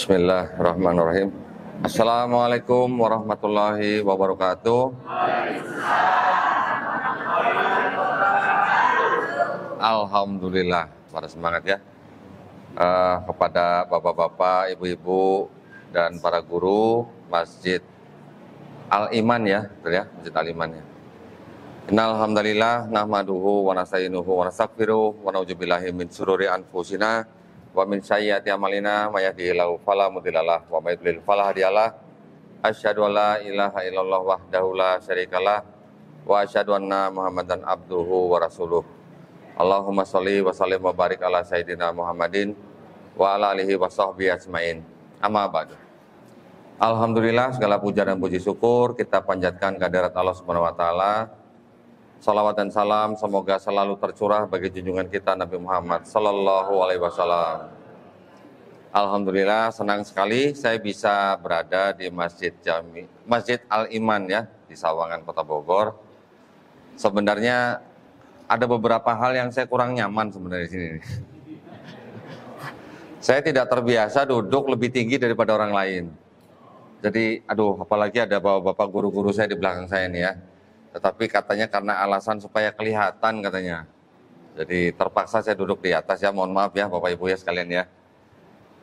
Bismillahirrahmanirrahim. Assalamualaikum warahmatullahi wabarakatuh. Alhamdulillah, pada semangat ya. Kepada bapak-bapak, ibu-ibu, dan para guru Masjid Al-Iman ya, betul ya, Masjid Al-Iman ya. Innal hamdalillah nahmaduhu wa nasta'inuhu wa nastaghfiruh wa na'udzubillahi min syururi anfusina wa min sayyiati a'malina may yahdihillahu fala mudhillalah wa may yudlil fala hadiyalah. Asyhadu an la ilaha illallah wahdahu la syarikalah wa asyhadu anna Muhammadan abduhu wa rasuluh. Allahumma sholli wa sallim wa barik ala sayyidina Muhammadin wa ala alihi wa sahbihi ajmain. Amma ba'du. Alhamdulillah, segala puja dan puji syukur kita panjatkan kehadirat Allah Subhanahu wa taala. Salawat dan salam semoga selalu tercurah bagi junjungan kita Nabi Muhammad sallallahu alaihi wasallam. Alhamdulillah, senang sekali saya bisa berada di Masjid Al-Iman ya, di Sawangan, Kota Bogor. Sebenarnya ada beberapa hal yang saya kurang nyaman sebenarnya di sini. Saya tidak terbiasa duduk lebih tinggi daripada orang lain. Jadi, apalagi ada bapak-bapak guru-guru saya di belakang saya nih ya. Tetapi katanya karena alasan supaya kelihatan katanya. Jadi terpaksa saya duduk di atas ya, mohon maaf ya Bapak Ibu ya sekalian ya.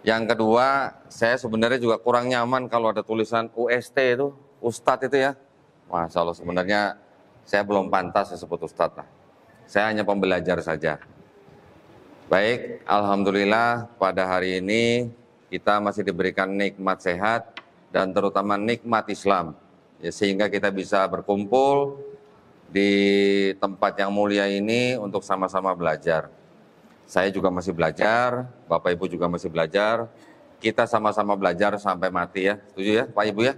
Yang kedua, saya sebenarnya juga kurang nyaman kalau ada tulisan UST itu, Ustadz itu ya. Masya Allah, sebenarnya saya belum pantas disebut Ustadz lah. Saya hanya pembelajar saja. Baik, Alhamdulillah pada hari ini kita masih diberikan nikmat sehat dan terutama nikmat Islam. Ya, sehingga kita bisa berkumpul di tempat yang mulia ini untuk sama-sama belajar. Saya juga masih belajar, Bapak Ibu juga masih belajar. Kita sama-sama belajar sampai mati ya. Setuju ya Pak Ibu ya?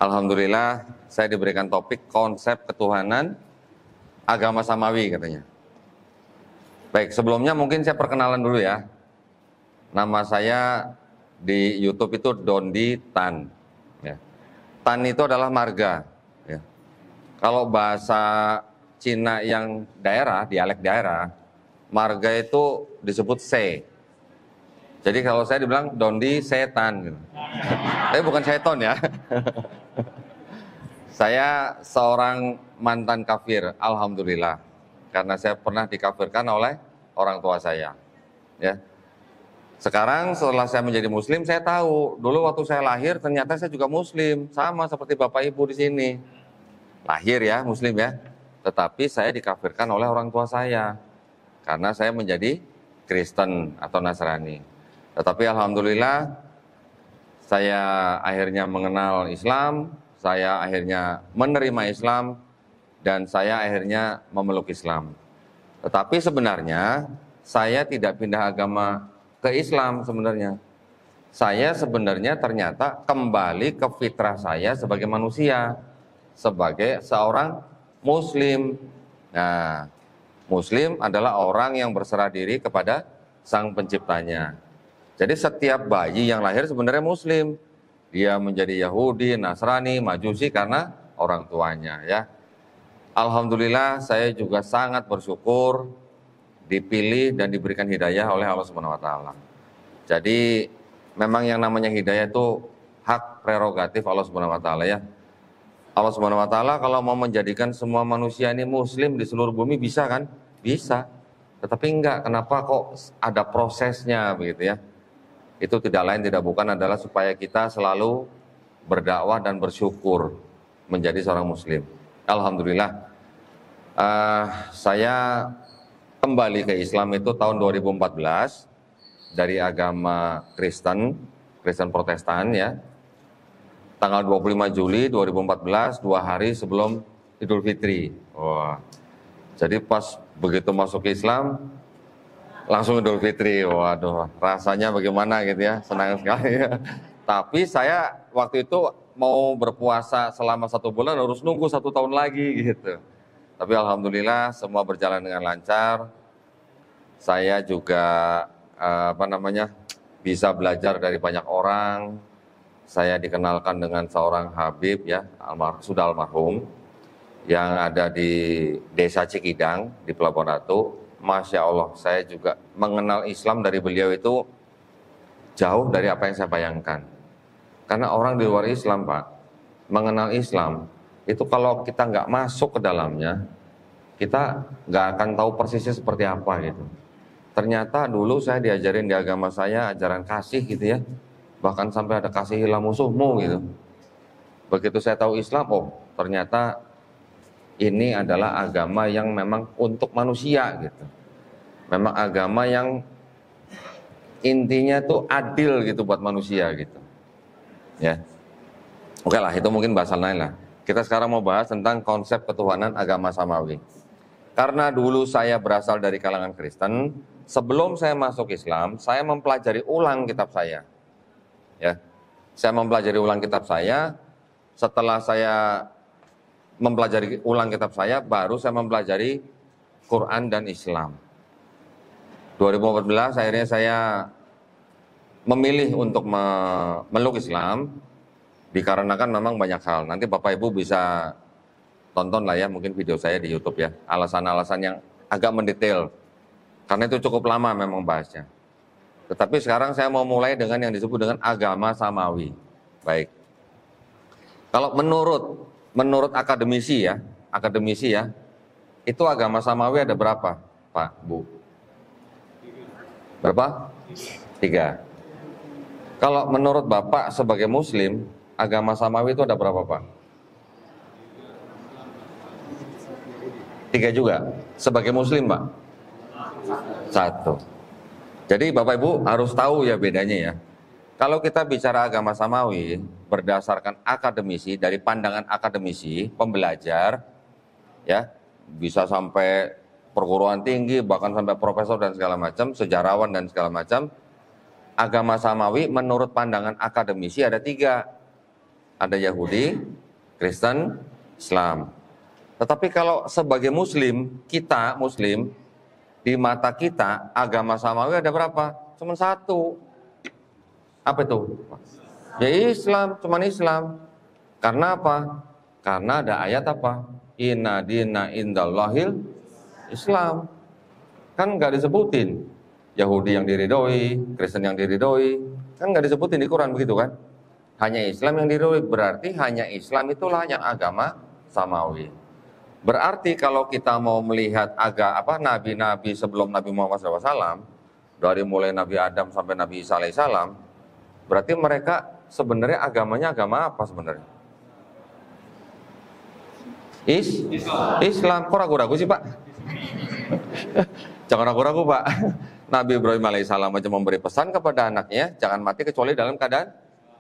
Alhamdulillah saya diberikan topik konsep ketuhanan agama samawi katanya. Baik, sebelumnya mungkin saya perkenalan dulu ya. Nama saya di YouTube itu Dondi Tan. Ya. Tan itu adalah marga. Ya. Kalau bahasa Cina yang daerah, dialek daerah, marga itu disebut se. Jadi kalau saya dibilang Dondi setan. Gitu. Tapi bukan seton ya. Saya seorang mantan kafir, alhamdulillah. Karena saya pernah dikafirkan oleh orang tua saya. Ya. Sekarang setelah saya menjadi muslim, saya tahu dulu waktu saya lahir ternyata saya juga muslim, sama seperti Bapak Ibu di sini. Lahir ya, muslim ya. Tetapi saya dikafirkan oleh orang tua saya karena saya menjadi Kristen atau Nasrani. Tetapi alhamdulillah saya akhirnya mengenal Islam, saya akhirnya menerima Islam dan saya akhirnya memeluk Islam. Tetapi sebenarnya saya tidak pindah agama ke Islam sebenarnya. Saya sebenarnya ternyata kembali ke fitrah saya sebagai manusia, sebagai seorang muslim. Nah, muslim adalah orang yang berserah diri kepada sang penciptanya. Jadi setiap bayi yang lahir sebenarnya muslim. Dia menjadi Yahudi, Nasrani, Majusi karena orang tuanya ya. Alhamdulillah saya juga sangat bersyukur dipilih dan diberikan hidayah oleh Allah Subhanahu wa taala. Jadi memang yang namanya hidayah itu hak prerogatif Allah Subhanahu wa taala ya. Allah Subhanahu wa taala kalau mau menjadikan semua manusia ini muslim di seluruh bumi bisa kan? Bisa. Tetapi enggak, kenapa kok ada prosesnya begitu ya? Itu tidak lain tidak bukan adalah supaya kita selalu berdakwah dan bersyukur menjadi seorang muslim. Alhamdulillah. Saya kembali ke Islam itu tahun 2014 dari agama Kristen Protestan ya. Tanggal 25 Juli 2014, 2 hari sebelum Idul Fitri. Wah. Jadi pas begitu masuk ke Islam langsung Idul Fitri. Waduh, rasanya bagaimana gitu ya, senang sekali ya. Tapi saya waktu itu mau berpuasa selama 1 bulan harus nunggu 1 tahun lagi gitu. Tapi alhamdulillah semua berjalan dengan lancar. Saya juga bisa belajar dari banyak orang. Saya dikenalkan dengan seorang Habib ya, sudah almarhum, yang ada di Desa Cikidang di Pelabuhan Ratu. Masya Allah, saya juga mengenal Islam dari beliau itu jauh dari apa yang saya bayangkan. Karena orang di luar Islam, Pak, mengenal Islam, itu kalau kita nggak masuk ke dalamnya, kita nggak akan tahu persisnya seperti apa gitu. Ternyata dulu saya diajarin di agama saya ajaran kasih gitu ya, bahkan sampai ada kasihilah musuhmu gitu. Begitu saya tahu Islam, oh ternyata ini adalah agama yang memang untuk manusia gitu. Memang agama yang intinya tuh adil gitu buat manusia gitu. Ya. Oke lah, itu mungkin bahasa lain lah. Kita sekarang mau bahas tentang konsep ketuhanan agama samawi. Karena dulu saya berasal dari kalangan Kristen, sebelum saya masuk Islam, saya mempelajari ulang kitab saya. Ya. Saya mempelajari ulang kitab saya. Setelah saya mempelajari ulang kitab saya, baru saya mempelajari Quran dan Islam. 2014 akhirnya saya memilih untuk memeluk Islam, dikarenakan memang banyak hal. Nanti Bapak Ibu bisa tonton lah ya, mungkin video saya di YouTube ya, alasan-alasan yang agak mendetail, karena itu cukup lama memang bahasnya. Tetapi sekarang saya mau mulai dengan yang disebut dengan agama samawi. Baik. Kalau menurut akademisi ya, itu agama samawi ada berapa, Pak, Bu? Berapa? 3. Kalau menurut Bapak sebagai Muslim, agama samawi itu ada berapa, Pak? 3 juga. Sebagai Muslim, Pak? 1. Jadi Bapak Ibu harus tahu ya bedanya ya. Kalau kita bicara agama samawi berdasarkan akademisi, dari pandangan akademisi, pembelajar, ya bisa sampai perguruan tinggi, bahkan sampai profesor dan segala macam, sejarawan dan segala macam. Agama samawi menurut pandangan akademisi ada 3. Ada Yahudi, Kristen, Islam. Tetapi kalau sebagai Muslim, kita Muslim, di mata kita agama samawi ada berapa? Cuma 1. Apa itu? Ya Islam, cuman Islam. Karena apa? Karena ada ayat apa? Inna dina indallahil Islam. Kan nggak disebutin Yahudi yang diridhoi, Kristen yang diridhoi. Kan nggak disebutin di Quran begitu kan? Hanya Islam yang diridhoi. Berarti hanya Islam itulah yang agama samawi. Berarti kalau kita mau melihat nabi-nabi sebelum Nabi Muhammad SAW, dari mulai Nabi Adam sampai Nabi Isa alaihissalam, berarti mereka sebenarnya agamanya agama apa sebenarnya? Islam. Kok ragu-ragu sih, Pak? Jangan ragu-ragu, Pak. Nabi Ibrahim alaihissalam aja memberi pesan kepada anaknya, jangan mati kecuali dalam keadaan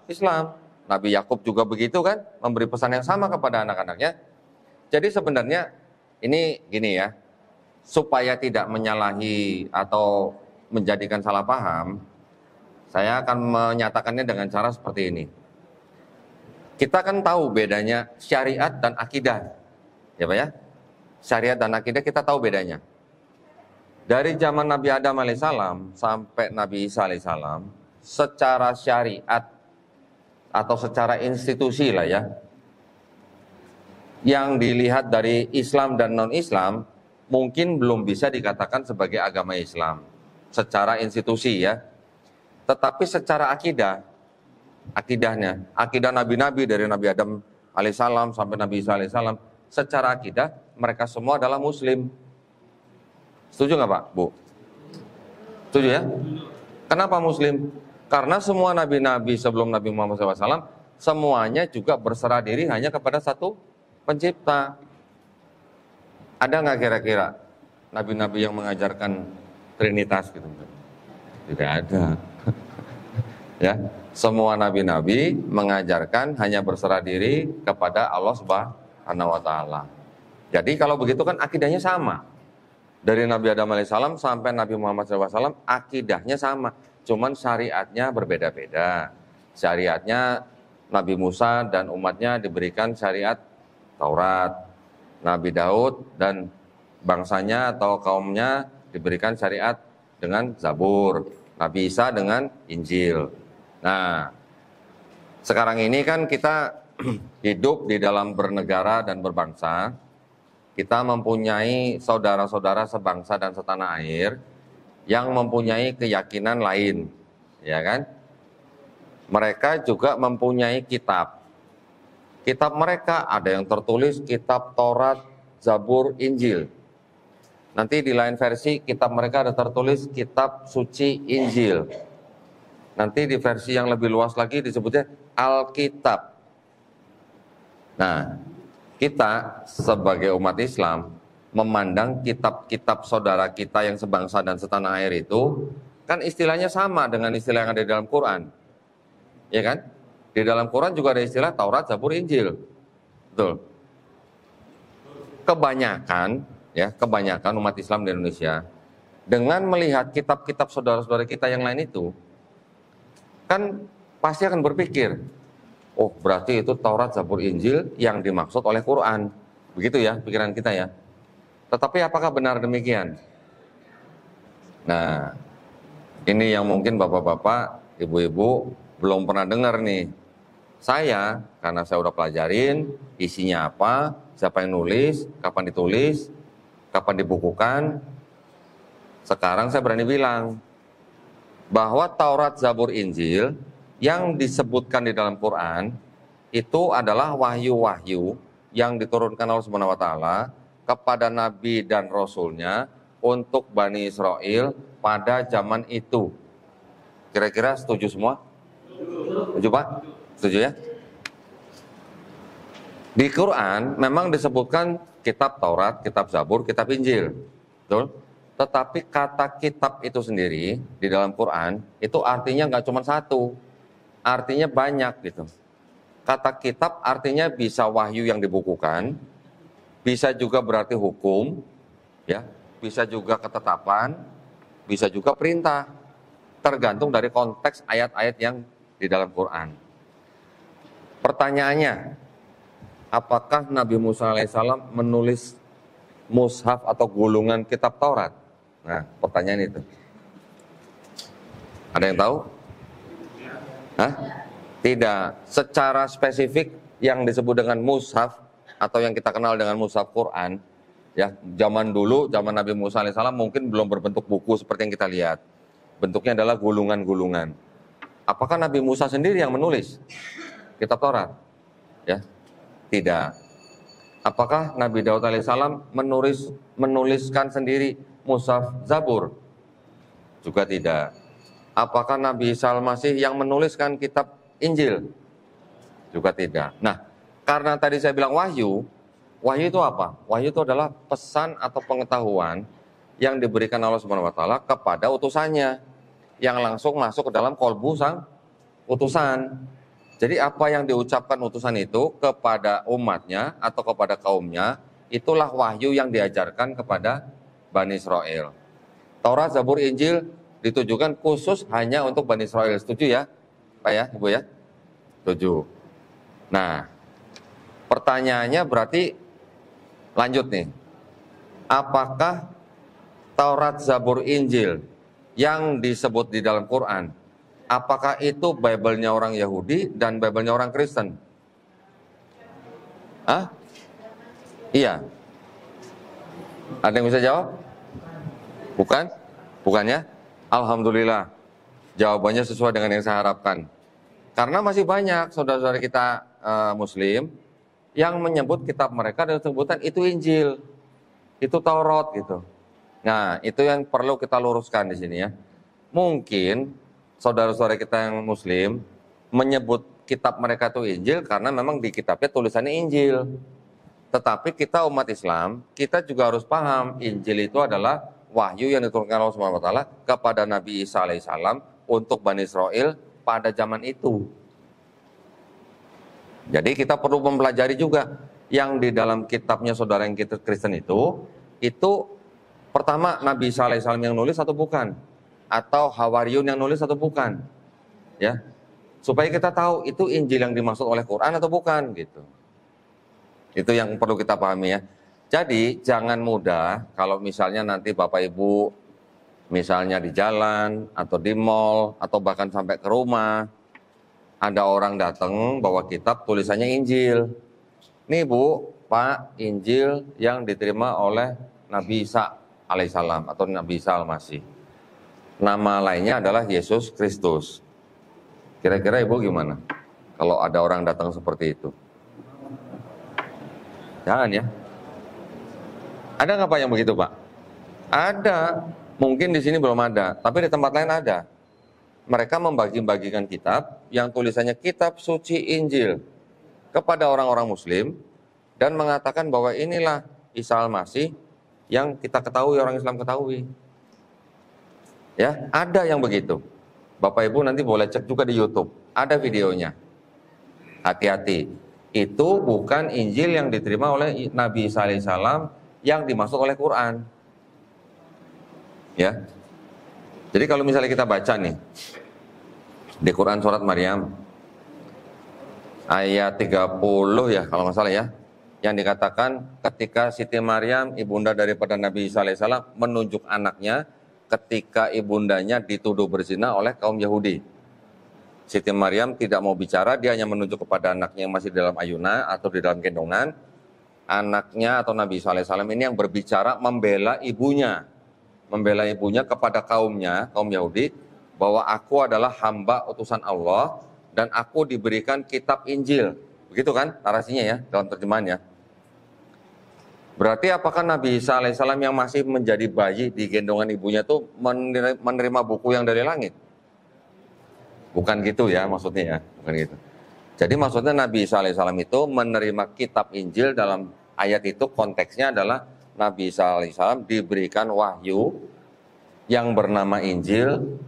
Islam. Nabi Yakub juga begitu kan, memberi pesan yang sama kepada anak-anaknya. Jadi sebenarnya ini gini ya, supaya tidak menyalahi atau menjadikan salah paham, saya akan menyatakannya dengan cara seperti ini. Kita kan tahu bedanya syariat dan akidah, ya Pak ya? Syariat dan akidah kita tahu bedanya. Dari zaman Nabi Adam alaihissalam sampai Nabi Isa alaihissalam, secara syariat atau secara institusi lah ya, yang dilihat dari Islam dan non-Islam, mungkin belum bisa dikatakan sebagai agama Islam secara institusi ya. Tetapi secara akidahnya, akidah nabi-nabi dari Nabi Adam alaihissalam sampai Nabi Isa alaihissalam, secara akidah mereka semua adalah Muslim. Setuju nggak Pak, Bu? Setuju ya? Kenapa Muslim? Karena semua nabi-nabi sebelum Nabi Muhammad SAW, semuanya juga berserah diri hanya kepada satu pencipta. Ada nggak kira-kira nabi-nabi yang mengajarkan Trinitas gitu? Tidak ada. Ya, semua nabi-nabi mengajarkan hanya berserah diri kepada Allah Subhanahu wa taala. Jadi kalau begitu kan akidahnya sama. Dari Nabi Adam alaihissalam sampai Nabi Muhammad SAW akidahnya sama, cuman syariatnya berbeda-beda. Syariatnya Nabi Musa dan umatnya diberikan syariat Taurat, Nabi Daud dan bangsanya atau kaumnya diberikan syariat dengan Zabur, Nabi Isa dengan Injil. Nah, sekarang ini kan kita hidup di dalam bernegara dan berbangsa. Kita mempunyai saudara-saudara sebangsa dan setanah air yang mempunyai keyakinan lain, ya kan? mereka juga mempunyai kitab. Kitab mereka ada yang tertulis kitab Taurat, Zabur, Injil. Nanti di lain versi kitab mereka ada tertulis kitab suci Injil. Nanti di versi yang lebih luas lagi disebutnya Alkitab. Nah, kita sebagai umat Islam memandang kitab-kitab saudara kita yang sebangsa dan setanah air itu kan istilahnya sama dengan istilah yang ada di dalam Quran. Ya kan? Di dalam Quran juga ada istilah Taurat, Zabur, Injil. Betul. Kebanyakan umat Islam di Indonesia dengan melihat kitab-kitab saudara-saudara kita yang lain itu kan pasti akan berpikir, oh berarti itu Taurat, Zabur, Injil yang dimaksud oleh Quran. Begitu ya pikiran kita ya. Tetapi apakah benar demikian? Nah, ini yang mungkin bapak-bapak, ibu-ibu belum pernah dengar nih. Saya, karena saya udah pelajarin isinya apa, siapa yang nulis, kapan ditulis, kapan dibukukan, sekarang saya berani bilang bahwa Taurat, Zabur, Injil yang disebutkan di dalam Quran itu adalah wahyu-wahyu yang diturunkan oleh Subhanahu wa taala kepada nabi dan rasulnya untuk Bani Israel pada zaman itu. Kira-kira setuju semua? Setuju Pak? Setuju ya? Di Quran memang disebutkan kitab Taurat, kitab Zabur, kitab Injil. Betul? Tetapi kata kitab itu sendiri di dalam Quran itu artinya nggak cuma satu. Artinya banyak gitu. Kata kitab artinya bisa wahyu yang dibukukan, bisa juga berarti hukum, ya, bisa juga ketetapan, bisa juga perintah. Tergantung dari konteks ayat-ayat yang di dalam Quran. Pertanyaannya, apakah Nabi Musa alaihissalam menulis mushaf atau gulungan kitab Taurat? Nah, pertanyaan itu. Ada yang tahu? Hah? Tidak. Secara spesifik yang disebut dengan mushaf atau yang kita kenal dengan mushaf Quran, ya, zaman dulu, zaman Nabi Musa alaihissalam mungkin belum berbentuk buku seperti yang kita lihat. Bentuknya adalah gulungan-gulungan. Apakah Nabi Musa sendiri yang menulis kitab Taurat? Ya, tidak. Apakah Nabi Daud alaihissalam menuliskan sendiri mushaf Zabur? Juga tidak. Apakah Nabi Isa al-Masih yang menuliskan kitab Injil? Juga tidak. Nah, karena tadi saya bilang wahyu itu apa? Wahyu itu adalah pesan atau pengetahuan yang diberikan Allah Subhanahu wa taala kepada utusannya yang langsung masuk ke dalam kolbu sang utusan. Jadi apa yang diucapkan utusan itu kepada umatnya atau kepada kaumnya, itulah wahyu yang diajarkan kepada Bani Israel. Taurat, Zabur, Injil ditujukan khusus hanya untuk Bani Israel. Setuju ya Pak ya, Ibu ya? Setuju. Nah, pertanyaannya berarti lanjut nih. Apakah Taurat, Zabur, Injil yang disebut di dalam Quran, apakah itu Bible-nya orang Yahudi dan Bible-nya orang Kristen? Hah? Iya. Ada yang bisa jawab? Bukan? Bukan ya? Alhamdulillah. Jawabannya sesuai dengan yang saya harapkan. Karena masih banyak saudara-saudara kita Muslim yang menyebut kitab mereka dan sebutan itu Injil, itu Taurat gitu. Nah, itu yang perlu kita luruskan di sini ya. Mungkin saudara-saudara kita yang Muslim menyebut kitab mereka itu Injil karena memang di kitabnya tulisannya Injil. Tetapi kita umat Islam, kita juga harus paham Injil itu adalah wahyu yang diturunkan Allah Subhanahu wa taala kepada Nabi Isa alaihissalam untuk Bani Israel pada zaman itu. Jadi kita perlu mempelajari juga yang di dalam kitabnya saudara yang kita Kristen itu pertama Nabi Isa alaihissalam yang nulis atau bukan? Atau Hawariyun yang nulis atau bukan? Ya. Supaya kita tahu itu Injil yang dimaksud oleh Quran atau bukan gitu. Itu yang perlu kita pahami ya. Jadi jangan mudah kalau misalnya nanti Bapak Ibu misalnya di jalan atau di mall atau bahkan sampai ke rumah ada orang datang bawa kitab tulisannya Injil. Nih Bu, Pak, Injil yang diterima oleh Nabi Isa alaihissalam atau Nabi Isa al-Masih. Nama lainnya adalah Yesus Kristus. Kira-kira Ibu gimana? Kalau ada orang datang seperti itu? Jangan ya. Ada nggak Pak yang begitu Pak? Ada. Mungkin di sini belum ada, tapi di tempat lain ada. Mereka membagi-bagikan kitab yang tulisannya kitab suci Injil kepada orang-orang Muslim dan mengatakan bahwa inilah Isa Al-Masih yang kita ketahui, orang Islam ketahui. Ya, ada yang begitu. Bapak Ibu nanti boleh cek juga di YouTube, ada videonya. Hati-hati, itu bukan Injil yang diterima oleh Nabi Isa alaihissalam yang dimaksud oleh Quran. Ya. Jadi kalau misalnya kita baca nih di Quran surat Maryam ayat 30 ya kalau nggak salah ya, yang dikatakan ketika Siti Maryam ibunda daripada Nabi Isa alaihissalam menunjuk anaknya ketika ibundanya dituduh berzina oleh kaum Yahudi. Siti Maryam tidak mau bicara, dia hanya menunjuk kepada anaknya yang masih di dalam ayunan atau di dalam gendongan. Anaknya atau Nabi Isa alaihissalam ini yang berbicara membela ibunya kepada kaumnya, kaum Yahudi, bahwa aku adalah hamba utusan Allah dan aku diberikan kitab Injil. Begitu kan narasinya ya dalam terjemahannya. Berarti apakah Nabi Isa alaihissalam yang masih menjadi bayi di gendongan ibunya itu menerima buku yang dari langit? Bukan gitu ya maksudnya ya, bukan gitu. Jadi maksudnya Nabi Isa alaihissalam itu menerima kitab Injil, dalam ayat itu konteksnya adalah Nabi Isa alaihissalam diberikan wahyu yang bernama Injil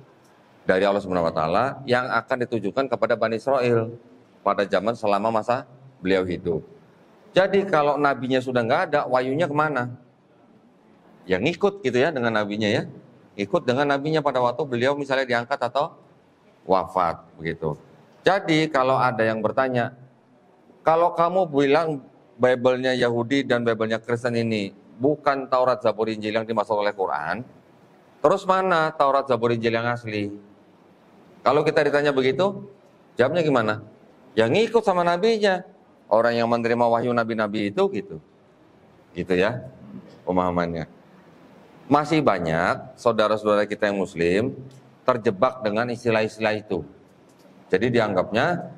dari Allah Subhanahu wa taala yang akan ditujukan kepada Bani Israel pada zaman selama masa beliau hidup. Jadi kalau nabinya sudah nggak ada, wahyunya kemana? Ya ngikut gitu ya dengan nabinya ya. Ikut dengan nabinya pada waktu beliau misalnya diangkat atau wafat begitu. Jadi kalau ada yang bertanya, kalau kamu bilang Bible-nya Yahudi dan Bible-nya Kristen ini bukan Taurat, Zabur, Injil yang dimaksud oleh Quran, terus mana Taurat, Zabur, Injil yang asli? Kalau kita ditanya begitu, jawabnya gimana? Ya ngikut sama nabinya. Orang yang menerima wahyu nabi-nabi itu gitu. Gitu ya pemahamannya. Masih banyak saudara-saudara kita yang muslim terjebak dengan istilah-istilah itu. Jadi dianggapnya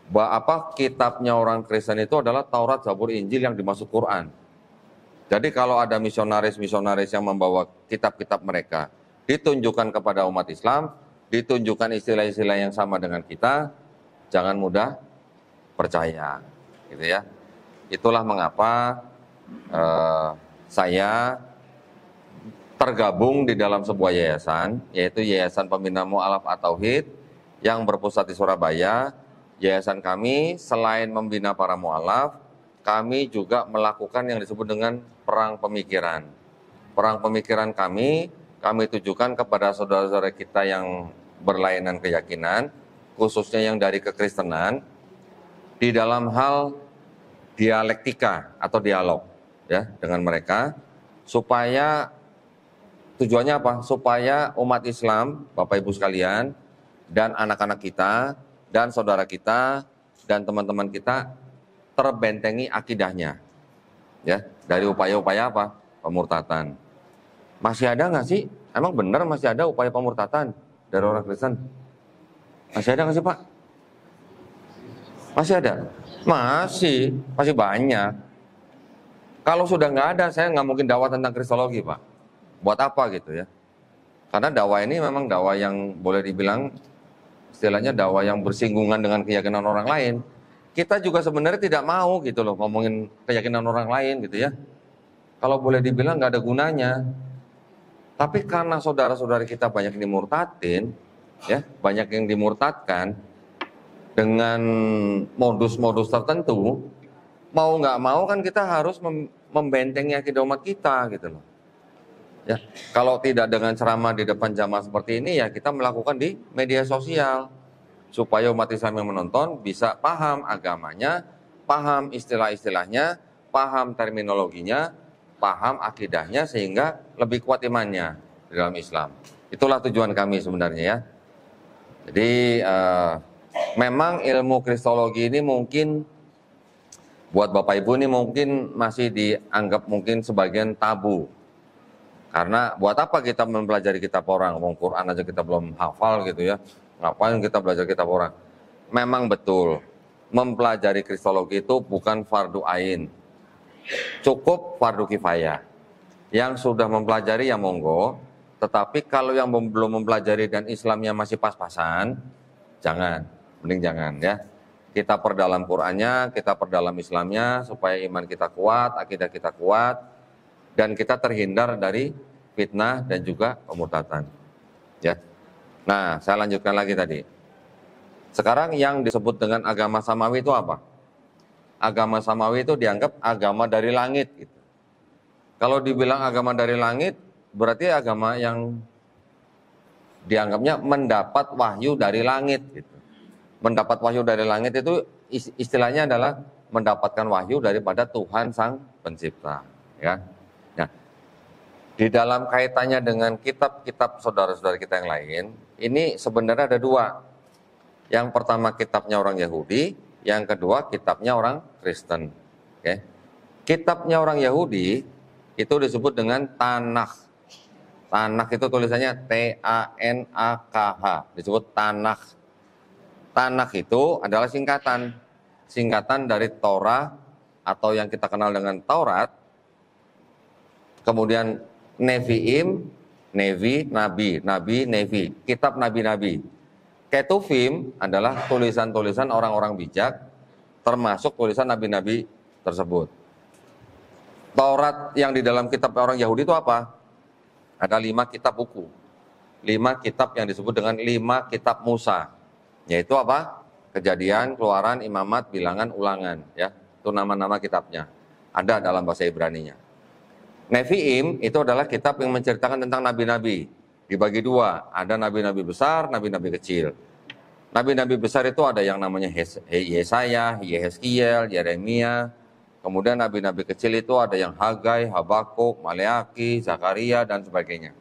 bahwa kitabnya orang Kristen itu adalah Taurat, Zabur, Injil yang dimaksud Quran. Jadi kalau ada misionaris-misionaris yang membawa kitab-kitab mereka ditunjukkan kepada umat Islam, ditunjukkan istilah-istilah yang sama dengan kita, jangan mudah percaya, gitu ya. Itulah mengapa saya tergabung di dalam sebuah yayasan, yaitu Yayasan Pembina Mu'alaf At-Tauhid yang berpusat di Surabaya. Yayasan kami selain membina para mu'alaf, kami juga melakukan yang disebut dengan perang pemikiran. Perang pemikiran kami tujukan kepada saudara-saudara kita yang berlainan keyakinan, khususnya yang dari kekristenan, di dalam hal dialektika atau dialog ya dengan mereka, supaya tujuannya apa? Supaya umat Islam, Bapak Ibu sekalian, dan anak-anak kita, dan saudara kita, dan teman-teman kita terbentengi akidahnya, ya, dari upaya-upaya apa? Pemurtatan. Masih ada nggak sih? Emang benar masih ada upaya pemurtatan dari orang Kristen? Masih ada nggak sih Pak? Masih ada? Masih banyak. Kalau sudah nggak ada, saya nggak mungkin dakwah tentang kristologi Pak. Buat apa gitu ya? Karena dakwah ini memang dakwah yang boleh dibilang istilahnya dakwah yang bersinggungan dengan keyakinan orang lain. Kita juga sebenarnya tidak mau gitu loh ngomongin keyakinan orang lain gitu ya. Kalau boleh dibilang nggak ada gunanya. Tapi karena saudara-saudara kita banyak dimurtatin, ya, banyak yang dimurtadkan dengan modus-modus tertentu, mau nggak mau kan kita harus membentengi akidah umat kita gitu loh. Ya, kalau tidak dengan ceramah di depan jamaah seperti ini, ya kita melakukan di media sosial supaya umat Islam yang menonton bisa paham agamanya, paham istilah-istilahnya, paham terminologinya, paham akidahnya, sehingga lebih kuat imannya di dalam Islam. Itulah tujuan kami sebenarnya ya. Jadi memang ilmu kristologi ini mungkin buat Bapak Ibu ini mungkin masih dianggap mungkin sebagian tabu. Karena buat apa kita mempelajari kitab orang, Quran aja kita belum hafal gitu ya. Ngapain kita belajar kitab orang? Memang betul, mempelajari kristologi itu bukan fardu ain, cukup fardu kifayah. Yang sudah mempelajari ya monggo, tetapi kalau yang belum mempelajari dan Islamnya masih pas-pasan, jangan, mending jangan ya. Kita perdalam Qur'annya, kita perdalam Islamnya supaya iman kita kuat, akidah kita kuat, dan kita terhindar dari fitnah dan juga kemurtatan. Ya. Nah, saya lanjutkan lagi tadi. Sekarang yang disebut dengan agama samawi itu apa? Agama samawi itu dianggap agama dari langit. Gitu. Kalau dibilang agama dari langit, berarti agama yang dianggapnya mendapat wahyu dari langit. Gitu. Mendapat wahyu dari langit itu istilahnya adalah mendapatkan wahyu daripada Tuhan Sang Pencipta. Ya. Nah, di dalam kaitannya dengan kitab-kitab saudara-saudara kita yang lain, ini sebenarnya ada dua. Yang pertama kitabnya orang Yahudi, yang kedua kitabnya orang Kristen. Oke. Kitabnya orang Yahudi itu disebut dengan Tanakh. Tanakh itu tulisannya T-A-N-A-K-H, disebut Tanakh. Tanakh itu adalah singkatan dari Torah atau yang kita kenal dengan Taurat. Kemudian Nevi'im, Nevi, Nabi, Nevi, kitab Nabi-Nabi. Ketuvim adalah tulisan-tulisan orang-orang bijak, termasuk tulisan nabi-nabi tersebut. Taurat yang di dalam kitab orang Yahudi itu apa? Ada 5 kitab buku. 5 kitab yang disebut dengan 5 kitab Musa. Yaitu apa? Kejadian, Keluaran, Imamat, Bilangan, Ulangan. Ya, itu nama-nama kitabnya. Ada dalam bahasa Ibraninya. Nevi'im itu adalah kitab yang menceritakan tentang nabi-nabi. Dibagi 2, ada nabi-nabi besar, nabi-nabi kecil. Nabi-nabi besar itu ada yang namanya Yesaya, Yehezkiel, Yeremia. Kemudian nabi-nabi kecil itu ada yang Hagai, Habakuk, Maleaki, Zakaria, dan sebagainya.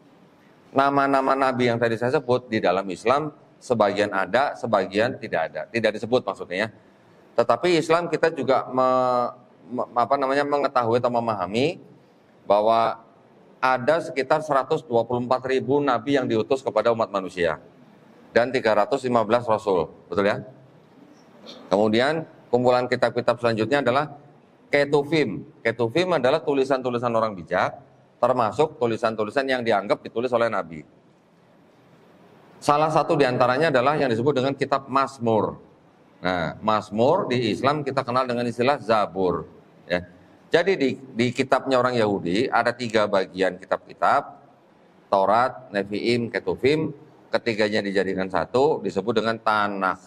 Nama-nama nabi yang tadi saya sebut di dalam Islam, sebagian ada, sebagian tidak ada. Tidak disebut maksudnya ya. Tetapi Islam kita juga mengetahui atau memahami bahwa ada sekitar 124.000 nabi yang diutus kepada umat manusia dan 315 rasul, betul ya? Kemudian kumpulan kitab-kitab selanjutnya adalah Ketuvim. Ketuvim adalah tulisan-tulisan orang bijak, termasuk tulisan-tulisan yang dianggap ditulis oleh nabi. Salah satu diantaranya adalah yang disebut dengan kitab Mazmur. Nah, Mazmur di Islam kita kenal dengan istilah Zabur, ya. Jadi di kitabnya orang Yahudi ada 3 bagian kitab-kitab, Taurat, Nevi'im, Ketuvim, ketiganya dijadikan satu, disebut dengan Tanakh.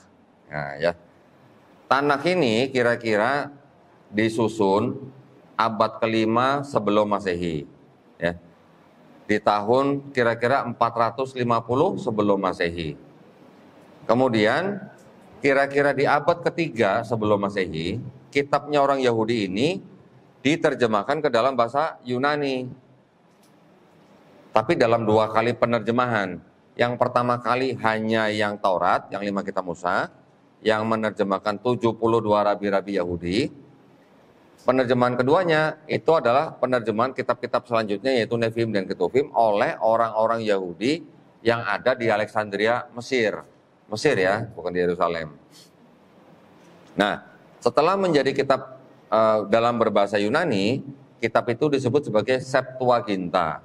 Nah, ya. Tanakh ini kira-kira disusun abad ke-5 sebelum Masehi. Ya. Di tahun kira-kira 450 sebelum Masehi. Kemudian kira-kira di abad ke-3 sebelum Masehi, kitabnya orang Yahudi ini diterjemahkan ke dalam bahasa Yunani. Tapi dalam 2 kali penerjemahan. Yang pertama kali hanya yang Taurat, yang 5 kitab Musa, yang menerjemahkan 72 rabi-rabi Yahudi. Penerjemahan keduanya itu adalah penerjemahan kitab-kitab selanjutnya yaitu Nevi'im dan Ketuvim oleh orang-orang Yahudi yang ada di Alexandria, Mesir. Mesir ya, bukan di Yerusalem. Nah, setelah menjadi kitab dalam berbahasa Yunani, kitab itu disebut sebagai Septuaginta.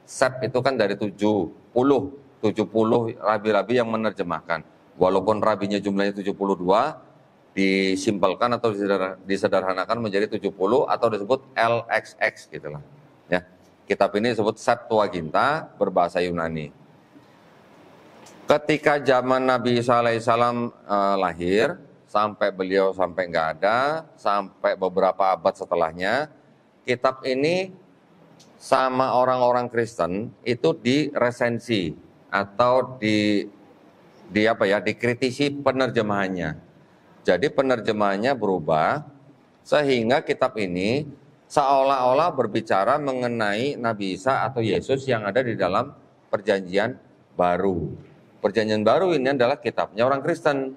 Sep itu kan dari 70 rabi-rabi yang menerjemahkan. Walaupun rabinya jumlahnya 72, disimpelkan atau disederhanakan menjadi 70 atau disebut LXX gitulah. Ya. Kitab ini disebut Septuaginta berbahasa Yunani. Ketika zaman Nabi Isa alaihissalam lahir, sampai beliau sampai nggak ada, sampai beberapa abad setelahnya, kitab ini sama orang-orang Kristen itu diresensi atau dikritisi penerjemahannya. Jadi penerjemahannya berubah sehingga kitab ini seolah-olah berbicara mengenai Nabi Isa atau Yesus yang ada di dalam Perjanjian Baru. Perjanjian Baru ini adalah kitabnya orang Kristen.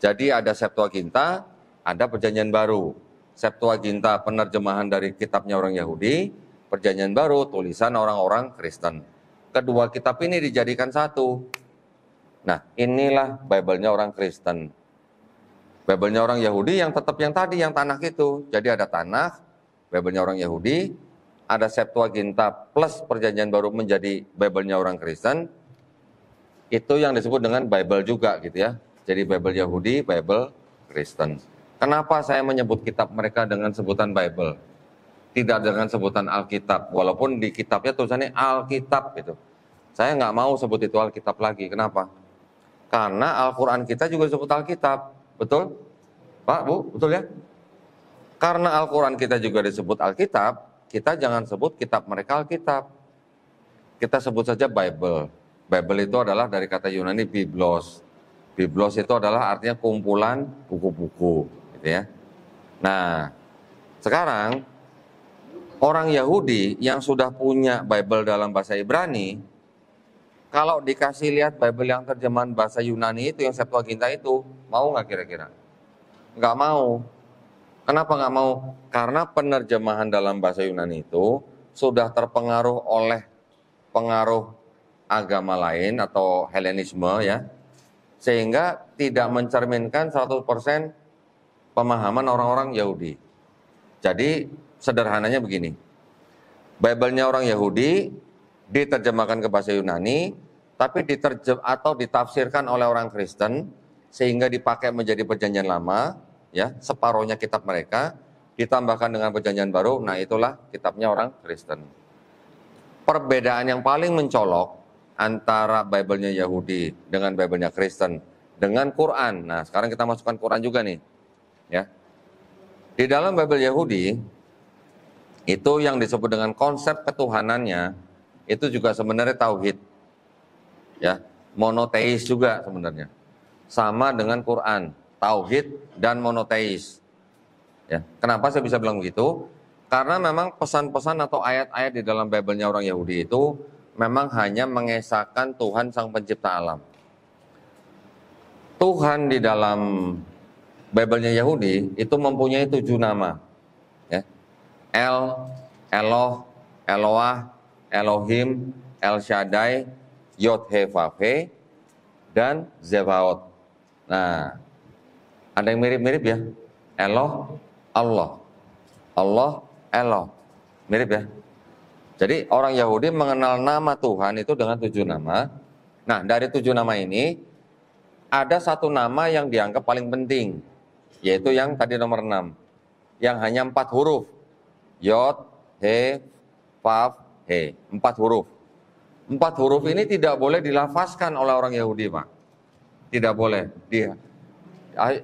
Jadi ada Septuaginta, ada Perjanjian Baru. Septuaginta penerjemahan dari kitabnya orang Yahudi, Perjanjian Baru tulisan orang-orang Kristen. Kedua kitab ini dijadikan satu. Nah, inilah Bible-nya orang Kristen. Bible-nya orang Yahudi yang tetap yang tadi, yang Tanakh itu. Jadi ada Tanakh, Bible-nya orang Yahudi, ada Septuaginta plus Perjanjian Baru menjadi Bible-nya orang Kristen. Itu yang disebut dengan Bible juga gitu ya. Jadi Bible Yahudi, Bible Kristen. Kenapa saya menyebut kitab mereka dengan sebutan Bible? Tidak dengan sebutan Alkitab, walaupun di kitabnya tulisannya Alkitab gitu. Saya nggak mau sebut itu Alkitab lagi. Kenapa? Karena Al-Quran kita juga disebut Alkitab. Betul? Pak, Bu, betul ya? Karena Al-Quran kita juga disebut Alkitab, kita jangan sebut kitab mereka Alkitab. Kita sebut saja Bible. Bible itu adalah dari kata Yunani Biblos. Biblos itu adalah artinya kumpulan buku-buku. Gitu ya. Nah, sekarang orang Yahudi yang sudah punya Bible dalam bahasa Ibrani, kalau dikasih lihat Bible yang terjemahan bahasa Yunani itu, yang Septuaginta itu, mau nggak kira-kira? Nggak mau. Kenapa nggak mau? Karena penerjemahan dalam bahasa Yunani itu sudah terpengaruh oleh pengaruh agama lain atau Helenisme ya, sehingga tidak mencerminkan 100% pemahaman orang-orang Yahudi. Jadi sederhananya begini, Bible-nya orang Yahudi diterjemahkan ke bahasa Yunani, tapi ditafsirkan oleh orang Kristen sehingga dipakai menjadi Perjanjian Lama, ya, separuhnya kitab mereka ditambahkan dengan Perjanjian Baru. Nah, itulah kitabnya orang Kristen. Perbedaan yang paling mencolok antara Bible-nya Yahudi dengan Bible-nya Kristen dengan Quran. Nah, sekarang kita masukkan Quran juga nih, ya. Di dalam Bible Yahudi itu yang disebut dengan konsep ketuhanannya itu juga sebenarnya tauhid. Ya, monoteis juga sebenarnya. Sama dengan Quran, tauhid dan monoteis. Ya, kenapa saya bisa bilang begitu? Karena memang pesan-pesan atau ayat-ayat di dalam Bible-nya orang Yahudi itu memang hanya mengesahkan Tuhan Sang Pencipta alam. Tuhan di dalam Bible-nya Yahudi itu mempunyai 7 nama. Ya. Eloh, Eloah, Elohim, El Shaddai, Yod-He-Vav-He, dan Zebaot. Nah, ada yang mirip-mirip ya. Eloh, Allah. Allah, Eloh. Mirip ya. Jadi orang Yahudi mengenal nama Tuhan itu dengan 7 nama. Nah, dari 7 nama ini, ada 1 nama yang dianggap paling penting, yaitu yang tadi nomor 6, yang hanya 4 huruf. Yod, He, Vav, He. 4 huruf. 4 huruf ini tidak boleh dilafazkan oleh orang Yahudi, Pak. Tidak boleh.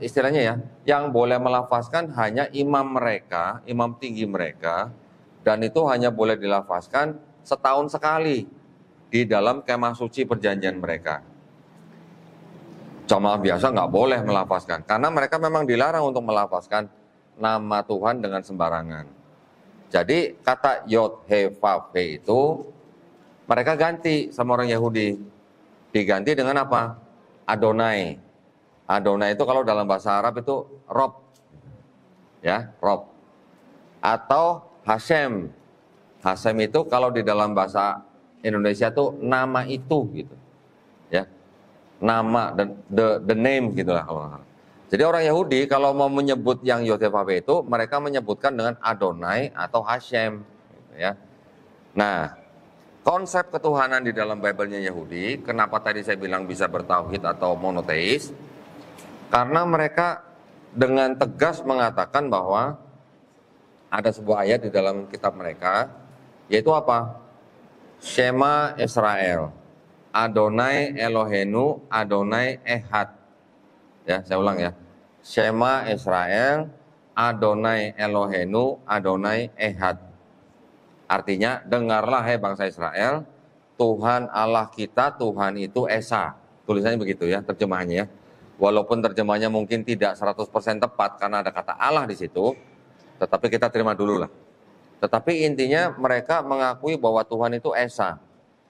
Istilahnya ya, yang boleh melafazkan hanya imam mereka, imam tinggi mereka, dan itu hanya boleh dilafazkan setahun sekali di dalam kemah suci perjanjian mereka. Jamaah biasa nggak boleh melafazkan, karena mereka memang dilarang untuk melafazkan nama Tuhan dengan sembarangan. Jadi kata Yod, He, Vav, He itu mereka ganti sama orang Yahudi. Diganti dengan apa? Adonai. Adonai itu kalau dalam bahasa Arab itu Rob. Ya, Rob. Atau Hashem. Hashem itu kalau di dalam bahasa Indonesia itu nama itu gitu. Ya. Nama, the name gitulah kalau. Jadi orang Yahudi kalau mau menyebut yang Yod-He-Vav-He itu mereka menyebutkan dengan Adonai atau Hashem gitu ya. Nah, konsep ketuhanan di dalam Bible-nya Yahudi, kenapa tadi saya bilang bisa bertauhid atau monoteis? Karena mereka dengan tegas mengatakan bahwa ada sebuah ayat di dalam kitab mereka, yaitu apa? Shema Israel, Adonai Elohenu, Adonai Ehad. Ya, saya ulang ya. Shema Israel, Adonai Elohenu, Adonai Ehad. Artinya, dengarlah hai bangsa Israel, Tuhan Allah kita, Tuhan itu Esa. Tulisannya begitu ya, terjemahannya ya. Walaupun terjemahannya mungkin tidak 100% tepat karena ada kata Allah di situ, tetapi kita terima dulu lah. Tetapi intinya mereka mengakui bahwa Tuhan itu Esa.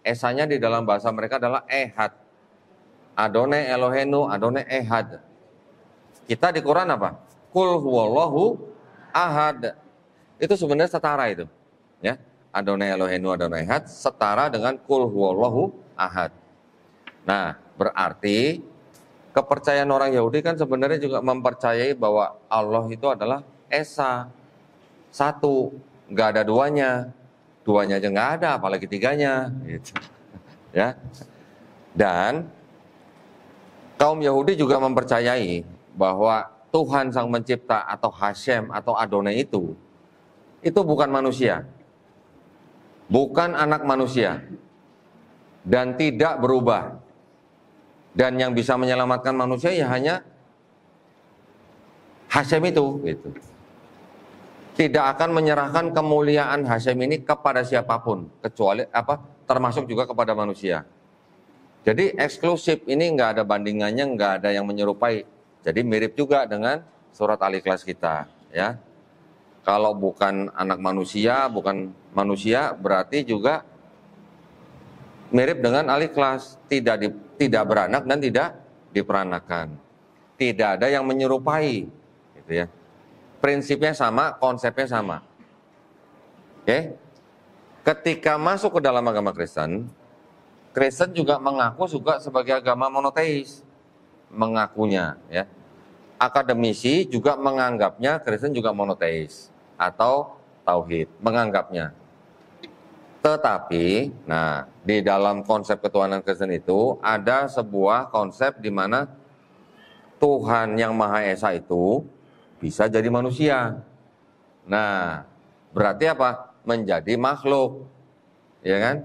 Esanya di dalam bahasa mereka adalah Ehad. Adonai Elohenu, Adonai Ehad. Kita di Quran apa? Kul huwallahu ahad. Itu sebenarnya setara itu. Ya. Adonai Elohenu Adonai Ehad setara dengan Kul huwallahu ahad. Nah, Berarti kepercayaan orang Yahudi kan sebenarnya juga mempercayai bahwa Allah itu adalah Esa, satu, nggak ada duanya. Duanya aja nggak ada, apalagi tiganya. Gitu. Ya. Dan kaum Yahudi juga mempercayai bahwa Tuhan Sang Pencipta atau Hashem atau Adonai itu bukan manusia, bukan anak manusia, dan tidak berubah. Dan yang bisa menyelamatkan manusia ya hanya Hashem itu, gitu. Tidak akan menyerahkan kemuliaan Hashem ini kepada siapapun, kecuali termasuk juga kepada manusia. Jadi eksklusif, ini nggak ada bandingannya, nggak ada yang menyerupai. Jadi mirip juga dengan surat Al-Ikhlas kita, ya. Kalau bukan anak manusia, bukan manusia, berarti juga mirip dengan Al-Ikhlas, tidak beranak dan tidak diperanakan. Tidak ada yang menyerupai, gitu ya. Prinsipnya sama, konsepnya sama. Oke. Ketika masuk ke dalam agama Kristen juga mengaku juga sebagai agama monoteis, mengakunya, ya. Akademisi juga menganggapnya Kristen juga monoteis atau tauhid, menganggapnya. Tetapi, nah, di dalam konsep ketuhanan Kristen itu ada sebuah konsep di mana Tuhan yang Maha Esa itu bisa jadi manusia. Nah, berarti apa? Menjadi makhluk, ya kan?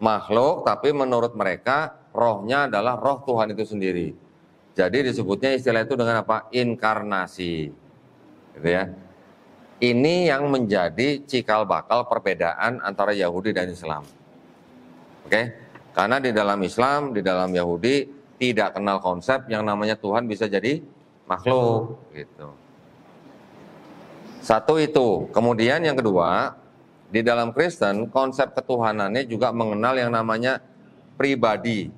Makhluk, tapi menurut mereka rohnya adalah roh Tuhan itu sendiri. Jadi disebutnya istilah itu dengan apa? Inkarnasi, gitu ya. Ini yang menjadi cikal bakal perbedaan antara Yahudi dan Islam. Oke? Karena di dalam Islam, di dalam Yahudi tidak kenal konsep yang namanya Tuhan bisa jadi makhluk, gitu. Satu itu. Kemudian yang kedua, di dalam Kristen konsep ketuhanannya juga mengenal yang namanya pribadi.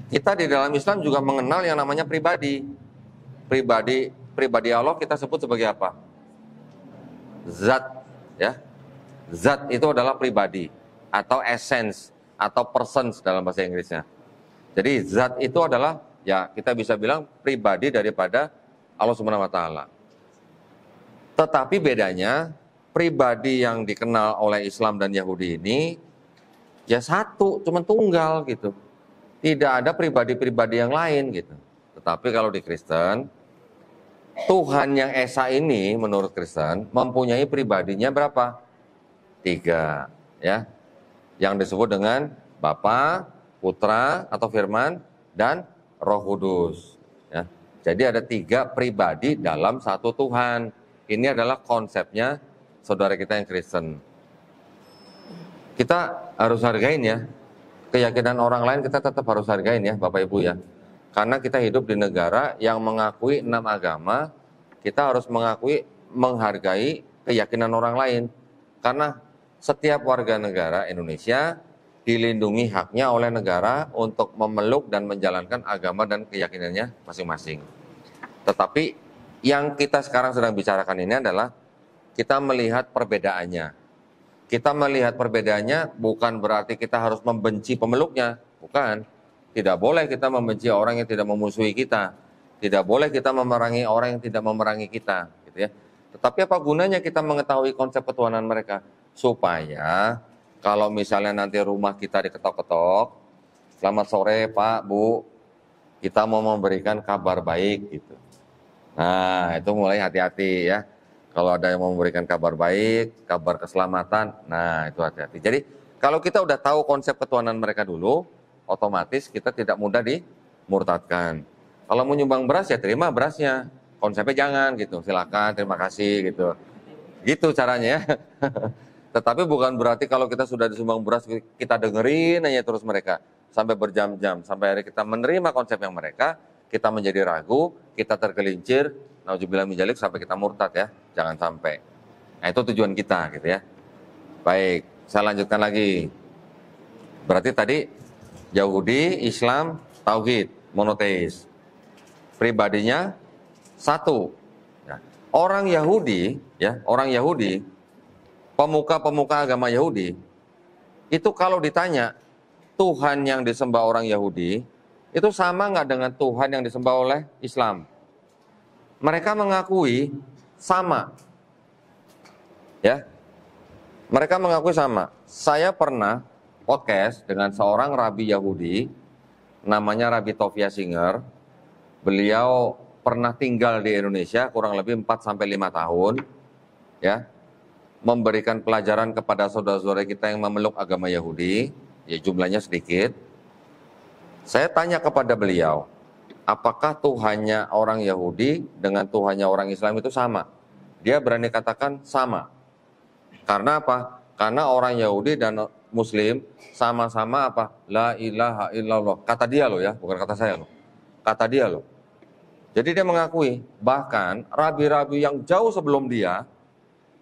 Kita di dalam Islam juga mengenal yang namanya pribadi. Pribadi Allah kita sebut sebagai apa? Zat, ya. Zat itu adalah pribadi atau essence atau persons dalam bahasa Inggrisnya. Jadi zat itu adalah, ya, kita bisa bilang pribadi daripada Allah Subhanahu wa taala. Tetapi bedanya pribadi yang dikenal oleh Islam dan Yahudi ini ya satu, cuma tunggal gitu. Tidak ada pribadi-pribadi yang lain gitu. Tetapi kalau di Kristen, Tuhan yang Esa ini menurut Kristen mempunyai pribadinya berapa? 3, ya. Yang disebut dengan Bapa, Putra atau Firman, dan Roh Kudus, ya. Jadi ada 3 pribadi dalam satu Tuhan. Ini adalah konsepnya saudara kita yang Kristen. Kita harus hargain, ya. Keyakinan orang lain kita tetap harus hargain, ya Bapak Ibu, ya. Karena kita hidup di negara yang mengakui 6 agama, kita harus menghargai keyakinan orang lain. Karena setiap warga negara Indonesia dilindungi haknya oleh negara untuk memeluk dan menjalankan agama dan keyakinannya masing-masing. Tetapi yang kita sekarang sedang bicarakan ini adalah kita melihat perbedaannya. Kita melihat perbedaannya bukan berarti kita harus membenci pemeluknya, bukan. Tidak boleh kita membenci orang yang tidak memusuhi kita. Tidak boleh kita memerangi orang yang tidak memerangi kita, gitu ya. Tetapi apa gunanya kita mengetahui konsep ketuhanan mereka? Supaya kalau misalnya nanti rumah kita diketok-ketok, selamat sore Pak, Bu, kita mau memberikan kabar baik, gitu. Nah, itu mulai hati-hati, ya. Kalau ada yang mau memberikan kabar baik, kabar keselamatan, nah itu hati-hati. Jadi kalau kita udah tahu konsep ketuhanan mereka dulu, otomatis kita tidak mudah dimurtadkan. Kalau mau nyumbang beras ya terima berasnya, konsepnya jangan gitu, silakan, terima kasih gitu. Gitu caranya, ya. Tetapi bukan berarti kalau kita sudah disumbang beras kita dengerin aja terus mereka sampai berjam-jam, sampai akhirnya kita menerima konsep yang mereka, kita menjadi ragu, kita tergelincir, nauzubillah min dzalik, sampai kita murtad, ya. Jangan sampai. Nah, itu tujuan kita gitu, ya. Baik, saya lanjutkan lagi. Berarti tadi Yahudi, Islam, tauhid, monoteis. Pribadinya satu. Ya. Orang Yahudi, ya, pemuka-pemuka agama Yahudi, itu kalau ditanya Tuhan yang disembah orang Yahudi itu sama nggak dengan Tuhan yang disembah oleh Islam? Mereka mengakui sama, ya. Mereka mengakui sama. Saya pernah podcast dengan seorang rabi Yahudi, namanya Rabi Tovia Singer. Beliau pernah tinggal di Indonesia kurang lebih 4-5 tahun, ya, memberikan pelajaran kepada saudara-saudara kita yang memeluk agama Yahudi, ya jumlahnya sedikit. Saya tanya kepada beliau, apakah Tuhannya orang Yahudi dengan Tuhannya orang Islam itu sama? Dia berani katakan sama. Karena apa? Karena orang Yahudi dan Muslim sama-sama apa? La ilaha illallah. Kata dia loh ya, bukan kata saya loh. Kata dia loh. Jadi dia mengakui, bahkan rabi-rabi yang jauh sebelum dia,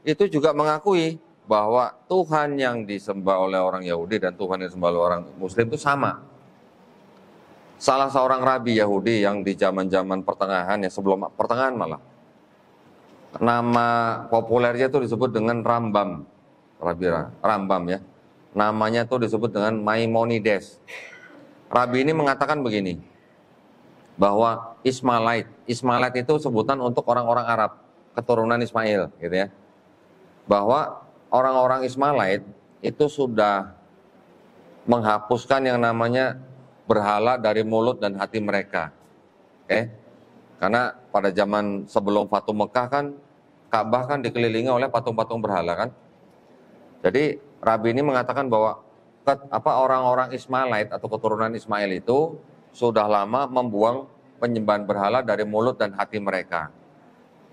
itu juga mengakui bahwa Tuhan yang disembah oleh orang Yahudi dan Tuhan yang disembah oleh orang Muslim itu sama. Salah seorang rabi Yahudi yang di zaman-zaman pertengahan, ya sebelum pertengahan malah, nama populernya itu disebut dengan Rambam, Rambam ya. Namanya itu disebut dengan Maimonides. Rabi ini mengatakan begini, bahwa Ismailite itu sebutan untuk orang-orang Arab, keturunan Ismail, gitu ya. Bahwa orang-orang Ismailite itu sudah menghapuskan yang namanya berhala dari mulut dan hati mereka. Oke? Karena pada zaman sebelum Fatu Mekah kan, Ka'bah kan dikelilingi oleh patung-patung berhala kan. Jadi Rabi ini mengatakan bahwa orang-orang Ismailite atau keturunan Ismail itu sudah lama membuang penyembahan berhala dari mulut dan hati mereka.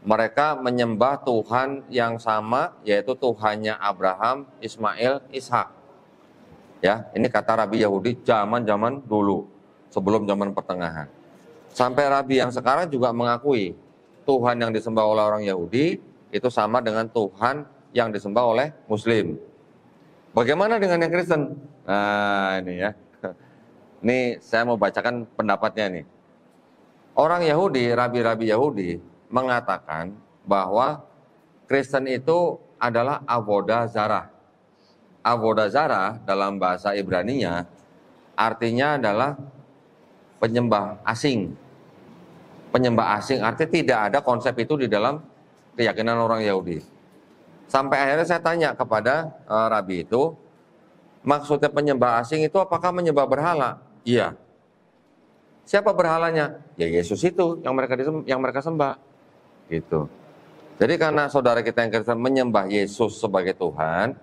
Mereka menyembah Tuhan yang sama, yaitu Tuhannya Abraham, Ismail, Ishak. Ya, ini kata Rabi Yahudi zaman-zaman dulu, sebelum zaman pertengahan. Sampai Rabi yang sekarang juga mengakui Tuhan yang disembah oleh orang Yahudi itu sama dengan Tuhan yang disembah oleh Muslim. Bagaimana dengan yang Kristen? Nah, ini ya. Ini saya mau bacakan pendapatnya nih. Orang Yahudi, rabi-rabi Yahudi mengatakan bahwa Kristen itu adalah avodah zarah. Avodah zarah dalam bahasa Ibraninya artinya adalah penyembah asing. Penyembah asing artinya tidak ada konsep itu di dalam keyakinan orang Yahudi. Sampai akhirnya saya tanya kepada Rabi itu, maksudnya penyembah asing itu apakah menyembah berhala? Iya. Siapa berhalanya? Ya Yesus itu yang mereka sembah. Gitu. Jadi karena saudara kita yang Kristen menyembah Yesus sebagai Tuhan,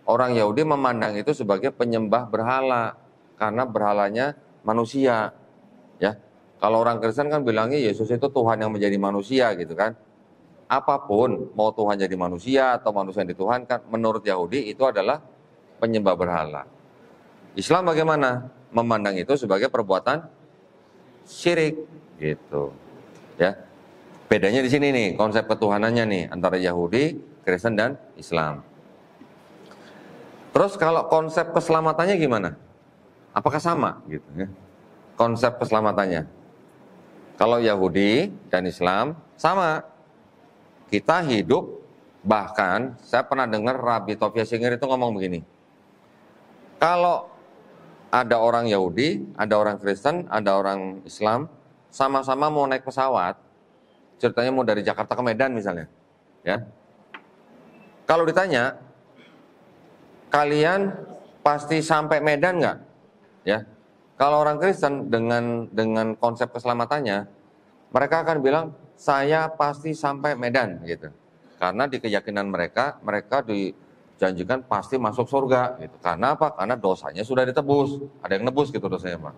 orang Yahudi memandang itu sebagai penyembah berhala karena berhalanya manusia. Ya. Kalau orang Kristen kan bilangnya Yesus itu Tuhan yang menjadi manusia gitu kan. Apapun, mau Tuhan jadi manusia atau manusia yang dituhankan, menurut Yahudi itu adalah penyembah berhala. Islam bagaimana? Memandang itu sebagai perbuatan syirik gitu. Ya. Bedanya di sini nih, konsep ketuhanannya nih antara Yahudi, Kristen dan Islam. Terus kalau konsep keselamatannya gimana? Apakah sama gitu ya? Konsep keselamatannya. Kalau Yahudi dan Islam sama. Kita hidup, bahkan saya pernah dengar Rabi Tovia Singer itu ngomong begini. Kalau ada orang Yahudi, ada orang Kristen, ada orang Islam, sama-sama mau naik pesawat, ceritanya mau dari Jakarta ke Medan misalnya, ya. Kalau ditanya, kalian pasti sampai Medan nggak? Ya. Kalau orang Kristen dengan konsep keselamatannya, mereka akan bilang saya pasti sampai Medan gitu. Karena di keyakinan mereka dijanjikan pasti masuk surga gitu. Karena apa? Karena dosanya sudah ditebus. Ada yang nebus gitu dosanya, Pak.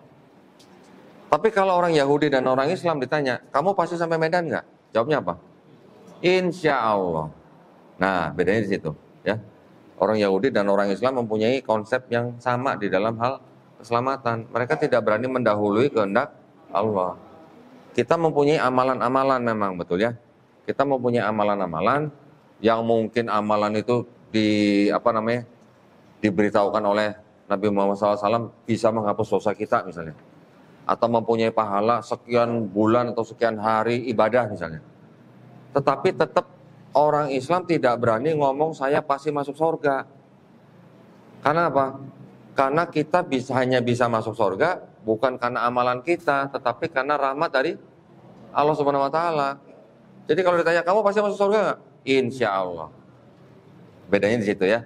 Tapi kalau orang Yahudi dan orang Islam ditanya, kamu pasti sampai Medan nggak? Jawabnya apa? Insya Allah. Nah, bedanya di situ, ya. Orang Yahudi dan orang Islam mempunyai konsep yang sama di dalam hal keselamatan. Mereka tidak berani mendahului kehendak Allah. Kita mempunyai amalan-amalan memang, betul ya. Kita mempunyai amalan-amalan yang mungkin amalan itu diberitahukan oleh Nabi Muhammad SAW bisa menghapus dosa kita misalnya. Atau mempunyai pahala sekian bulan atau sekian hari ibadah misalnya. Tetapi tetap orang Islam tidak berani ngomong saya pasti masuk surga. Karena apa? Karena kita hanya bisa masuk surga bukan karena amalan kita, tetapi karena rahmat dari Allah Subhanahu wa taala. Jadi kalau ditanya kamu pasti masuk surga nggak? Insya Allah. Bedanya di situ ya.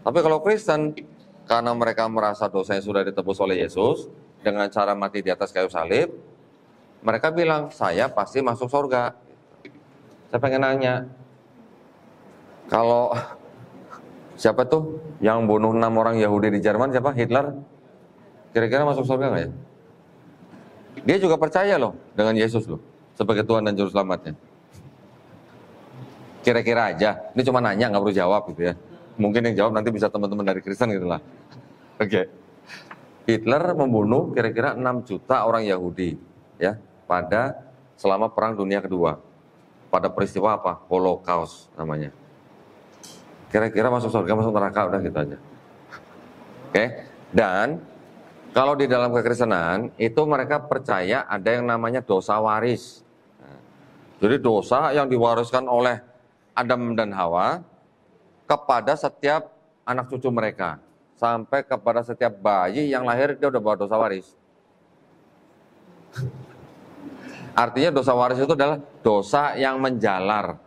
Tapi kalau Kristen, karena mereka merasa dosanya sudah ditebus oleh Yesus dengan cara mati di atas kayu salib, mereka bilang saya pasti masuk surga. Saya pengen nanya, kalau siapa tuh yang bunuh 6 orang Yahudi di Jerman, siapa? Hitler? Kira-kira masuk surga nggak ya? Dia juga percaya loh dengan Yesus loh sebagai Tuhan dan Juru Selamatnya. Kira-kira aja, ini cuma nanya nggak perlu jawab gitu ya. Mungkin yang jawab nanti bisa teman-teman dari Kristen gitu lah. Oke. Hitler membunuh kira-kira 6 juta orang Yahudi ya pada selama Perang Dunia Kedua. Pada peristiwa apa? Holocaust namanya. Kira-kira masuk surga, masuk neraka, udah gitu aja. Oke. Dan kalau di dalam kekristenan itu mereka percaya ada yang namanya dosa waris. Jadi dosa yang diwariskan oleh Adam dan Hawa kepada setiap anak cucu mereka, sampai kepada setiap bayi yang lahir dia udah bawa dosa waris. Artinya dosa waris itu adalah dosa yang menjalar.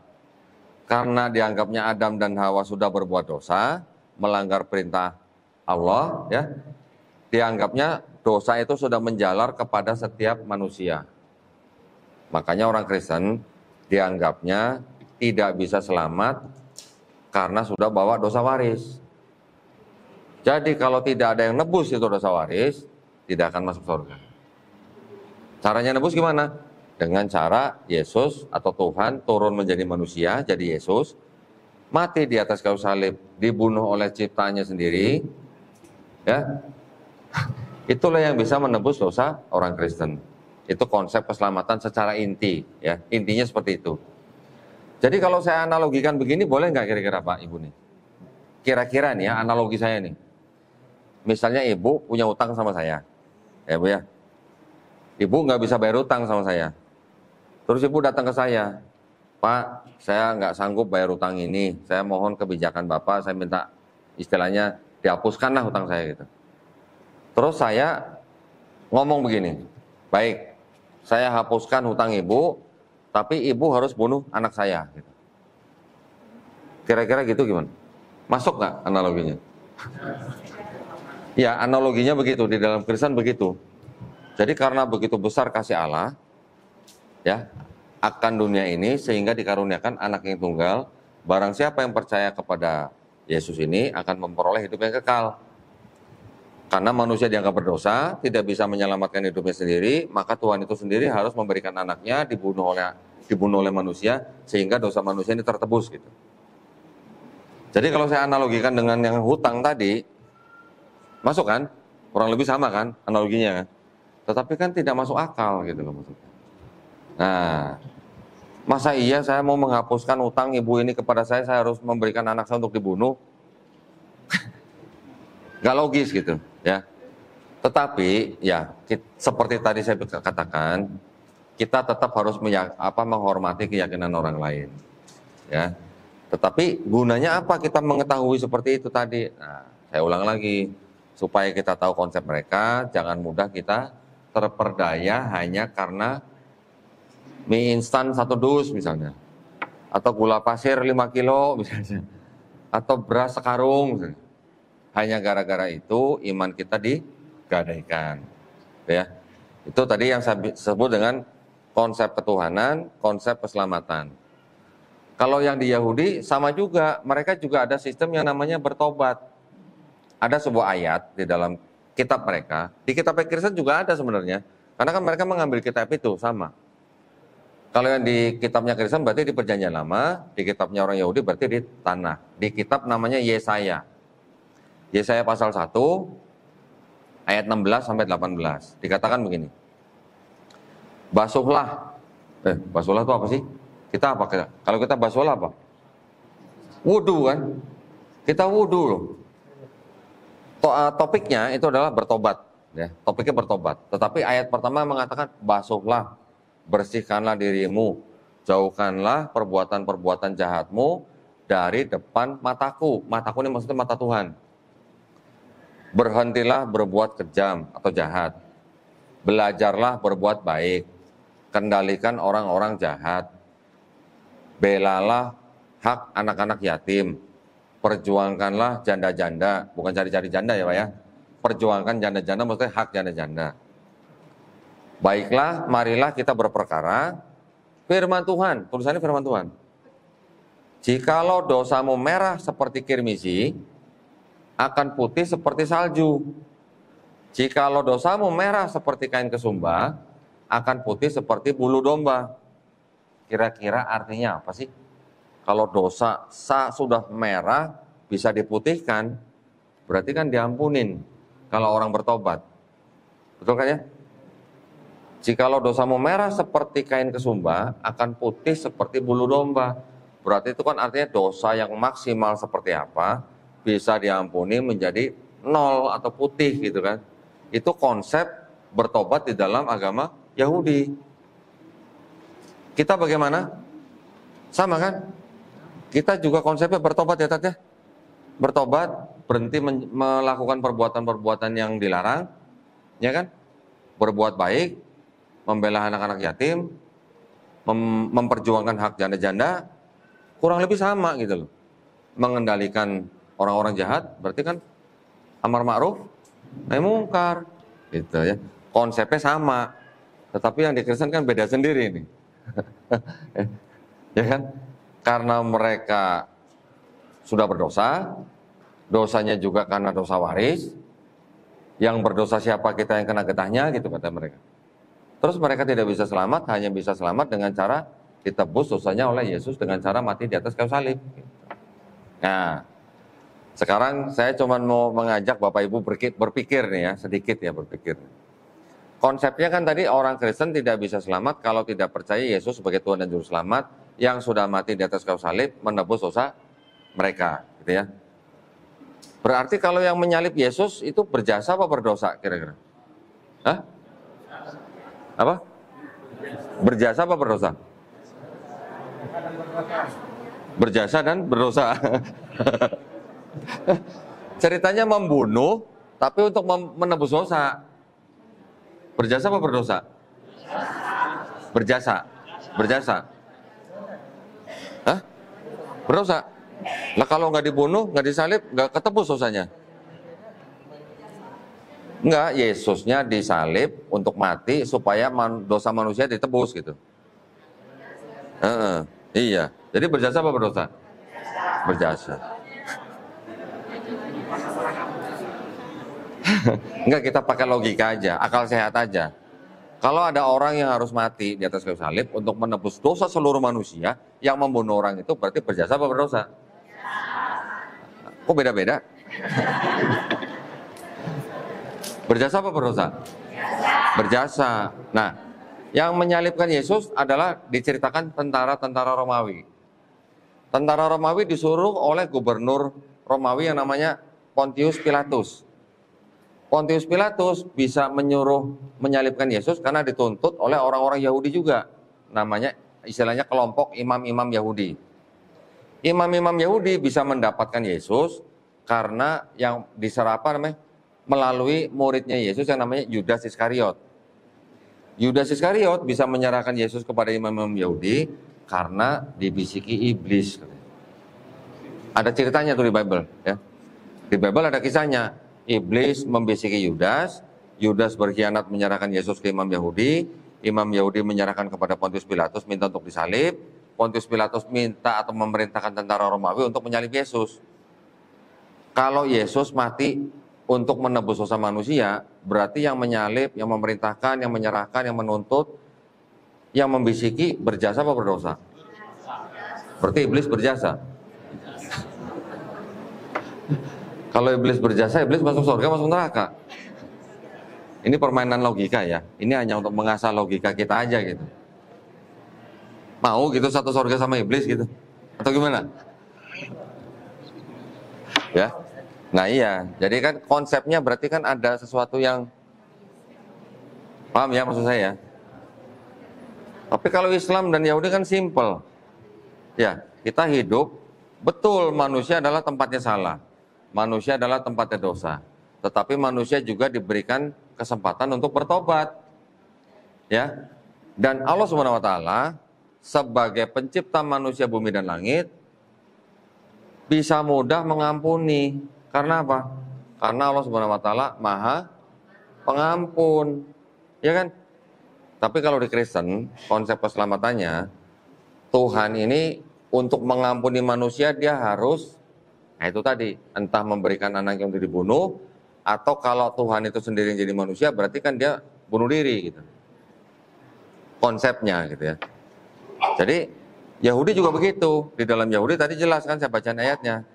Karena dianggapnya Adam dan Hawa sudah berbuat dosa, melanggar perintah Allah, ya. Dianggapnya dosa itu sudah menjalar kepada setiap manusia. Makanya orang Kristen dianggapnya tidak bisa selamat karena sudah bawa dosa waris. Jadi kalau tidak ada yang nebus itu dosa waris, tidak akan masuk surga. Caranya nebus gimana? Dengan cara Yesus atau Tuhan turun menjadi manusia, jadi Yesus, mati di atas kayu salib, dibunuh oleh ciptaannya sendiri, ya. Itulah yang bisa menebus dosa orang Kristen. Itu konsep keselamatan secara inti, ya. Intinya seperti itu. Jadi kalau saya analogikan begini, boleh nggak kira-kira Pak Ibu nih? Kira-kira nih ya, analogi saya nih. Misalnya ibu punya utang sama saya, ya Bu ya. Ibu nggak bisa bayar utang sama saya. Terus ibu datang ke saya, Pak, saya nggak sanggup bayar utang ini. Saya mohon kebijakan Bapak, saya minta istilahnya dihapuskanlah utang saya gitu. Terus saya ngomong begini, baik, saya hapuskan hutang ibu, tapi ibu harus bunuh anak saya. Gitu. Kira-kira gitu gimana? Masuk nggak analoginya? Ya, analoginya begitu, di dalam Kristen begitu. Jadi karena begitu besar kasih Allah, ya, akan dunia ini sehingga dikaruniakan anak yang tunggal, barang siapa yang percaya kepada Yesus ini akan memperoleh hidup yang kekal. Karena manusia dianggap berdosa, tidak bisa menyelamatkan hidupnya sendiri, maka Tuhan itu sendiri harus memberikan anaknya dibunuh oleh manusia sehingga dosa manusia ini tertebus gitu. Jadi kalau saya analogikan dengan yang hutang tadi, masuk kan? Kurang lebih sama kan analoginya kan? Tetapi kan tidak masuk akal gitu loh maksudnya. Nah, masa iya saya mau menghapuskan utang ibu ini kepada saya harus memberikan anak saya untuk dibunuh? Gak logis gitu ya. Tetapi ya seperti tadi saya katakan, kita tetap harus menghormati keyakinan orang lain ya. Tetapi gunanya apa kita mengetahui seperti itu tadi? Nah, saya ulang lagi, supaya kita tahu konsep mereka, jangan mudah kita terperdaya hanya karena mie instan 1 dus misalnya, atau gula pasir 5 kilo misalnya, atau beras sekarung misalnya. Hanya gara-gara itu iman kita digadaikan, ya. Itu tadi yang saya sebut dengan konsep ketuhanan, konsep keselamatan. Kalau yang di Yahudi sama juga, mereka juga ada sistem yang namanya bertobat. Ada sebuah ayat di dalam kitab mereka, di kitab Kristen juga ada sebenarnya, karena kan mereka mengambil kitab itu sama. Kalau yang di kitabnya Kristen berarti di Perjanjian Lama, di kitabnya orang Yahudi berarti di Tanah. Di kitab namanya Yesaya. Yesaya pasal 1 ayat 16 sampai 18. Dikatakan begini. Basuhlah. Basuhlah itu apa sih? Kita apa? Kalau kita basuhlah apa? Wudu kan? Kita wudu loh. Topiknya itu adalah bertobat, ya. Topiknya bertobat. Tetapi ayat pertama mengatakan basuhlah, bersihkanlah dirimu, jauhkanlah perbuatan-perbuatan jahatmu dari depan mataku. Mataku ini maksudnya mata Tuhan. Berhentilah berbuat kejam atau jahat. Belajarlah berbuat baik, kendalikan orang-orang jahat, belalah hak anak-anak yatim, perjuangkanlah janda-janda, bukan cari-cari janda ya Pak ya, perjuangkan janda-janda, maksudnya hak janda-janda. Baiklah, marilah kita berperkara, firman Tuhan, tulisannya firman Tuhan. Jikalau dosamu merah seperti kirmisi, akan putih seperti salju. Jikalau dosamu merah seperti kain kesumba, akan putih seperti bulu domba. Kira-kira artinya apa sih? Kalau dosa sudah merah, bisa diputihkan, berarti kan diampunin kalau orang bertobat. Betul kan ya? Jikalau dosamu merah seperti kain kesumba, akan putih seperti bulu domba. Berarti itu kan artinya dosa yang maksimal seperti apa, bisa diampuni menjadi 0 atau putih gitu kan. Itu konsep bertobat di dalam agama Yahudi. Kita bagaimana? Sama kan? Kita juga konsepnya bertobat ya Tat ya. Bertobat, berhenti melakukan perbuatan-perbuatan yang dilarang, ya kan? Berbuat baik, membela anak-anak yatim, memperjuangkan hak janda-janda, kurang lebih sama gitu loh. Mengendalikan orang-orang jahat, berarti kan amar ma'ruf, nahi mungkar, gitu ya. Konsepnya sama, tetapi yang di Kristen kan beda sendiri nih. Ya kan? Karena mereka sudah berdosa, dosanya juga karena dosa waris. Yang berdosa siapa, kita yang kena getahnya, gitu kata mereka. Terus mereka tidak bisa selamat, hanya bisa selamat dengan cara ditebus dosanya oleh Yesus dengan cara mati di atas kayu salib. Nah, sekarang saya cuma mau mengajak Bapak Ibu berpikir nih ya, sedikit ya berpikir. Konsepnya kan tadi orang Kristen tidak bisa selamat kalau tidak percaya Yesus sebagai Tuhan dan Juru Selamat yang sudah mati di atas kayu salib menebus dosa mereka, gitu ya. Berarti kalau yang menyalib Yesus itu berjasa apa berdosa kira-kira? Hah? Apa? Berjasa apa berdosa? Berjasa dan berdosa. Ceritanya membunuh, tapi untuk menebus dosa. Berjasa apa berdosa? Berjasa. Berjasa. Hah? Berdosa. Lah kalau nggak dibunuh, nggak disalib, nggak ketebus dosanya. Enggak, Yesusnya disalib untuk mati supaya dosa manusia ditebus gitu. Iya. Jadi berjasa apa berdosa? Berjasa. Enggak, kita pakai logika aja, akal sehat aja. Kalau ada orang yang harus mati di atas kayu salib untuk menebus dosa seluruh manusia, yang membunuh orang itu berarti berjasa apa berdosa? Kok beda-beda? Berjasa apa berdosa? Berjasa. Nah, yang menyalibkan Yesus adalah diceritakan tentara-tentara Romawi. Tentara Romawi disuruh oleh gubernur Romawi yang namanya Pontius Pilatus. Pontius Pilatus bisa menyuruh menyalibkan Yesus karena dituntut oleh orang-orang Yahudi juga. Namanya istilahnya kelompok imam-imam Yahudi. Imam-imam Yahudi bisa mendapatkan Yesus karena yang diserap melalui muridnya Yesus yang namanya Yudas Iskariot. Yudas Iskariot bisa menyerahkan Yesus kepada imam-imam Yahudi karena dibisiki iblis. Ada ceritanya tuh di Bible, ya. Di Bible ada kisahnya. Iblis membisiki Yudas, Yudas berkhianat menyerahkan Yesus ke imam Yahudi, imam Yahudi menyerahkan kepada Pontius Pilatus minta untuk disalib, Pontius Pilatus minta atau memerintahkan tentara Romawi untuk menyalib Yesus. Kalau Yesus mati untuk menebus dosa manusia, berarti yang menyalib, yang memerintahkan, yang menyerahkan, yang menuntut, yang membisiki berjasa apa berdosa? Berarti iblis berjasa. Kalau iblis berjasa, iblis masuk surga, masuk neraka. Ini permainan logika ya. Ini hanya untuk mengasah logika kita aja gitu. Mau gitu satu surga sama iblis gitu? Atau gimana? Ya. Nah iya, jadi kan konsepnya berarti kan ada sesuatu yang, paham ya maksud saya? Tapi kalau Islam dan Yahudi kan simple. Ya, kita hidup, betul manusia adalah tempatnya salah. Manusia adalah tempatnya dosa. Tetapi manusia juga diberikan kesempatan untuk bertobat. ya. Dan Allah Subhanahu wa taala sebagai pencipta manusia, bumi dan langit bisa mudah mengampuni. Karena apa? Karena Allah Subhanahu wa taala Maha Pengampun. Ya kan? Tapi kalau di Kristen, konsep keselamatannya, Tuhan ini untuk mengampuni manusia dia harus, nah itu tadi, entah memberikan anak yang dibunuh, atau kalau Tuhan itu sendiri yang jadi manusia, berarti kan dia bunuh diri gitu. Konsepnya gitu ya. Jadi Yahudi juga begitu. Di dalam Yahudi tadi jelas kan saya bacain ayatnya,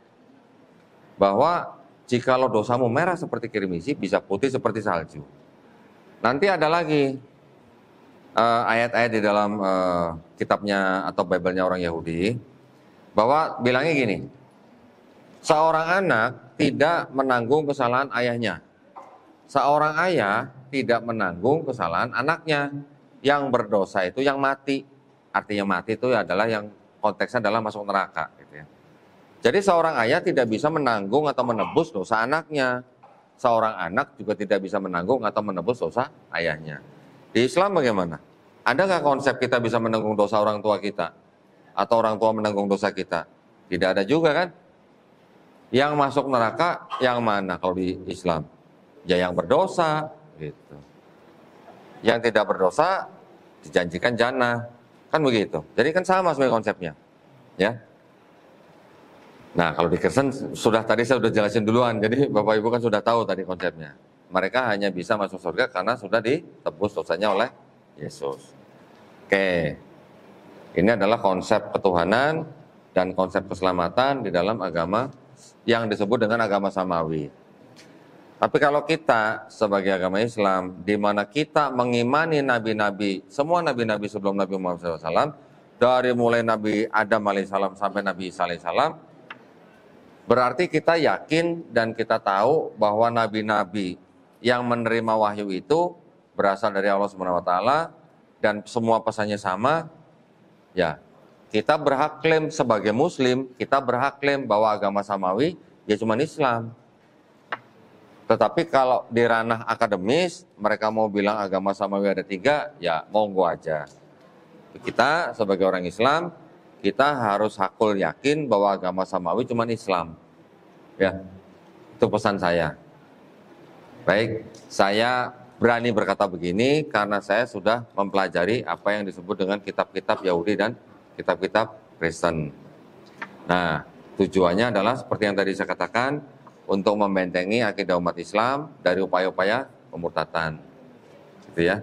bahwa jikalau dosamu merah seperti kirmisi, bisa putih seperti salju. Nanti ada lagi ayat-ayat di dalam kitabnya atau Bible-nya orang Yahudi, bahwa bilangnya gini, seorang anak tidak menanggung kesalahan ayahnya, seorang ayah tidak menanggung kesalahan anaknya, yang berdosa itu yang mati. Artinya mati itu adalah yang konteksnya adalah masuk neraka gitu ya. Jadi seorang ayah tidak bisa menanggung atau menebus dosa anaknya. Seorang anak juga tidak bisa menanggung atau menebus dosa ayahnya. Di Islam bagaimana? Ada nggak konsep kita bisa menanggung dosa orang tua kita? Atau orang tua menanggung dosa kita? Tidak ada juga kan? Yang masuk neraka yang mana kalau di Islam? Ya yang berdosa gitu. Yang tidak berdosa dijanjikan jannah. Kan begitu. Jadi kan sama sebenarnya konsepnya. Ya. Nah, kalau di Kristen sudah tadi saya sudah jelasin duluan. Jadi Bapak Ibu kan sudah tahu tadi konsepnya. Mereka hanya bisa masuk surga karena sudah ditebus dosanya oleh Yesus. Oke. Ini adalah konsep ketuhanan dan konsep keselamatan di dalam agama yang disebut dengan agama samawi. Tapi kalau kita sebagai agama Islam, di mana kita mengimani nabi-nabi, semua nabi-nabi sebelum Nabi Muhammad SAW, dari mulai Nabi Adam alaihissalam sampai Nabi Isa alaihissalam, berarti kita yakin dan kita tahu bahwa nabi-nabi yang menerima wahyu itu berasal dari Allah Subhanahu wa taala dan semua pesannya sama. Ya, kita berhak klaim sebagai muslim, kita berhak klaim bahwa agama samawi ya cuma Islam. Tetapi kalau di ranah akademis, mereka mau bilang agama samawi ada 3, ya monggo aja. Kita sebagai orang Islam, kita harus hakul yakin bahwa agama samawi cuma Islam. Ya, itu pesan saya. Baik, saya berani berkata begini karena saya sudah mempelajari apa yang disebut dengan kitab-kitab Yahudi dan kitab-kitab Kristen. Nah, tujuannya adalah seperti yang tadi saya katakan, untuk membentengi akidah umat Islam dari upaya-upaya pemurtatan. Gitu ya.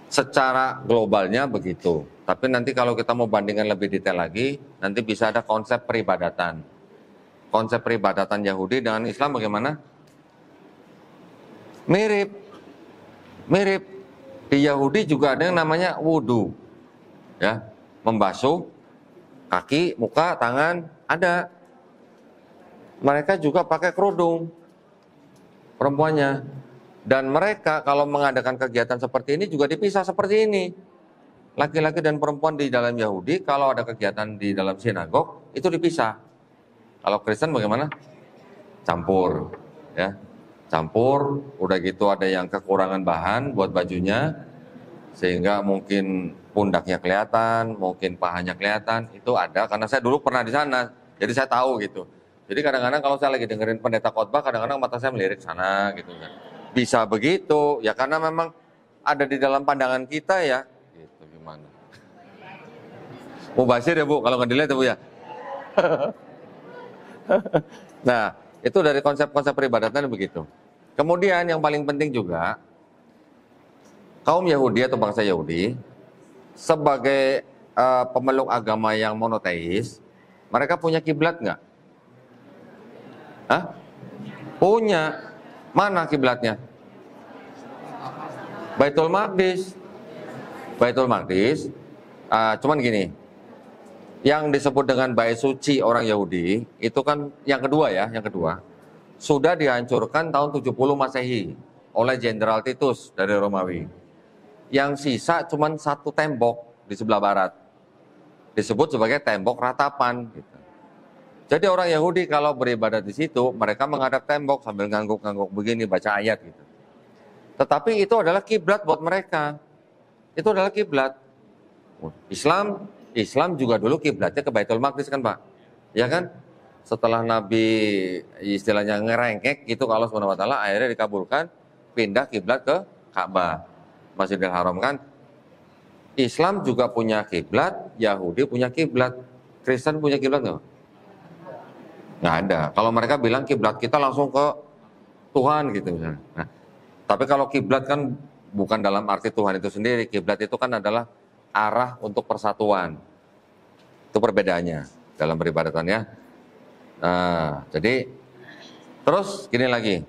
Secara globalnya begitu. Tapi nanti kalau kita mau bandingkan lebih detail lagi, nanti bisa ada konsep peribadatan. Konsep peribadatan Yahudi dengan Islam bagaimana? Mirip. Mirip. Di Yahudi juga ada yang namanya wudhu. Ya, membasuh kaki, muka, tangan, ada. Mereka juga pakai kerudung perempuannya. Dan mereka kalau mengadakan kegiatan seperti ini juga dipisah seperti ini. Laki-laki dan perempuan di dalam Yahudi kalau ada kegiatan di dalam sinagog itu dipisah. Kalau Kristen bagaimana? Campur, ya. Campur, udah gitu ada yang kekurangan bahan buat bajunya sehingga mungkin pundaknya kelihatan, mungkin pahanya kelihatan, itu ada karena saya dulu pernah di sana. Jadi saya tahu gitu. Jadi kadang-kadang kalau saya lagi dengerin pendeta khotbah, kadang-kadang mata saya melirik sana gitu kan. Bisa begitu, ya karena memang ada di dalam pandangan kita ya. Gitu gimana. Mubazir ya Bu, kalau nggak dilihat ya Bu ya. Nah, itu dari konsep-konsep peribadatan begitu. Kemudian yang paling penting juga, kaum Yahudi atau bangsa Yahudi, sebagai pemeluk agama yang monoteis, mereka punya kiblat nggak? Hah? Punya. Mana kiblatnya? Baitul Maqdis. Baitul Maqdis. Cuman gini, yang disebut dengan Bait Suci orang Yahudi, itu kan yang kedua ya, yang kedua. Sudah dihancurkan tahun 70 Masehi oleh Jenderal Titus dari Romawi. Yang sisa cuman satu tembok di sebelah barat. Disebut sebagai tembok ratapan gitu. Jadi orang Yahudi kalau beribadat di situ, mereka menghadap tembok sambil ngangguk-ngangguk begini, baca ayat gitu. Tetapi itu adalah kiblat buat mereka. itu adalah kiblat. Islam juga dulu kiblatnya ke Baitul Maqdis kan Pak, ya kan? Setelah Nabi istilahnya ngerengkek gitu kalau Subhanahu wa taala, akhirnya dikabulkan, pindah kiblat ke Ka'bah, Masjidil Haram kan. Islam juga punya kiblat, Yahudi punya kiblat, Kristen punya kiblat nggak? Nggak ada. Kalau mereka bilang kiblat kita langsung ke Tuhan gitu misalnya. Nah, tapi kalau kiblat kan bukan dalam arti Tuhan itu sendiri. Kiblat itu kan adalah arah untuk persatuan. Itu perbedaannya dalam peribadatan ya. Nah, jadi terus gini lagi.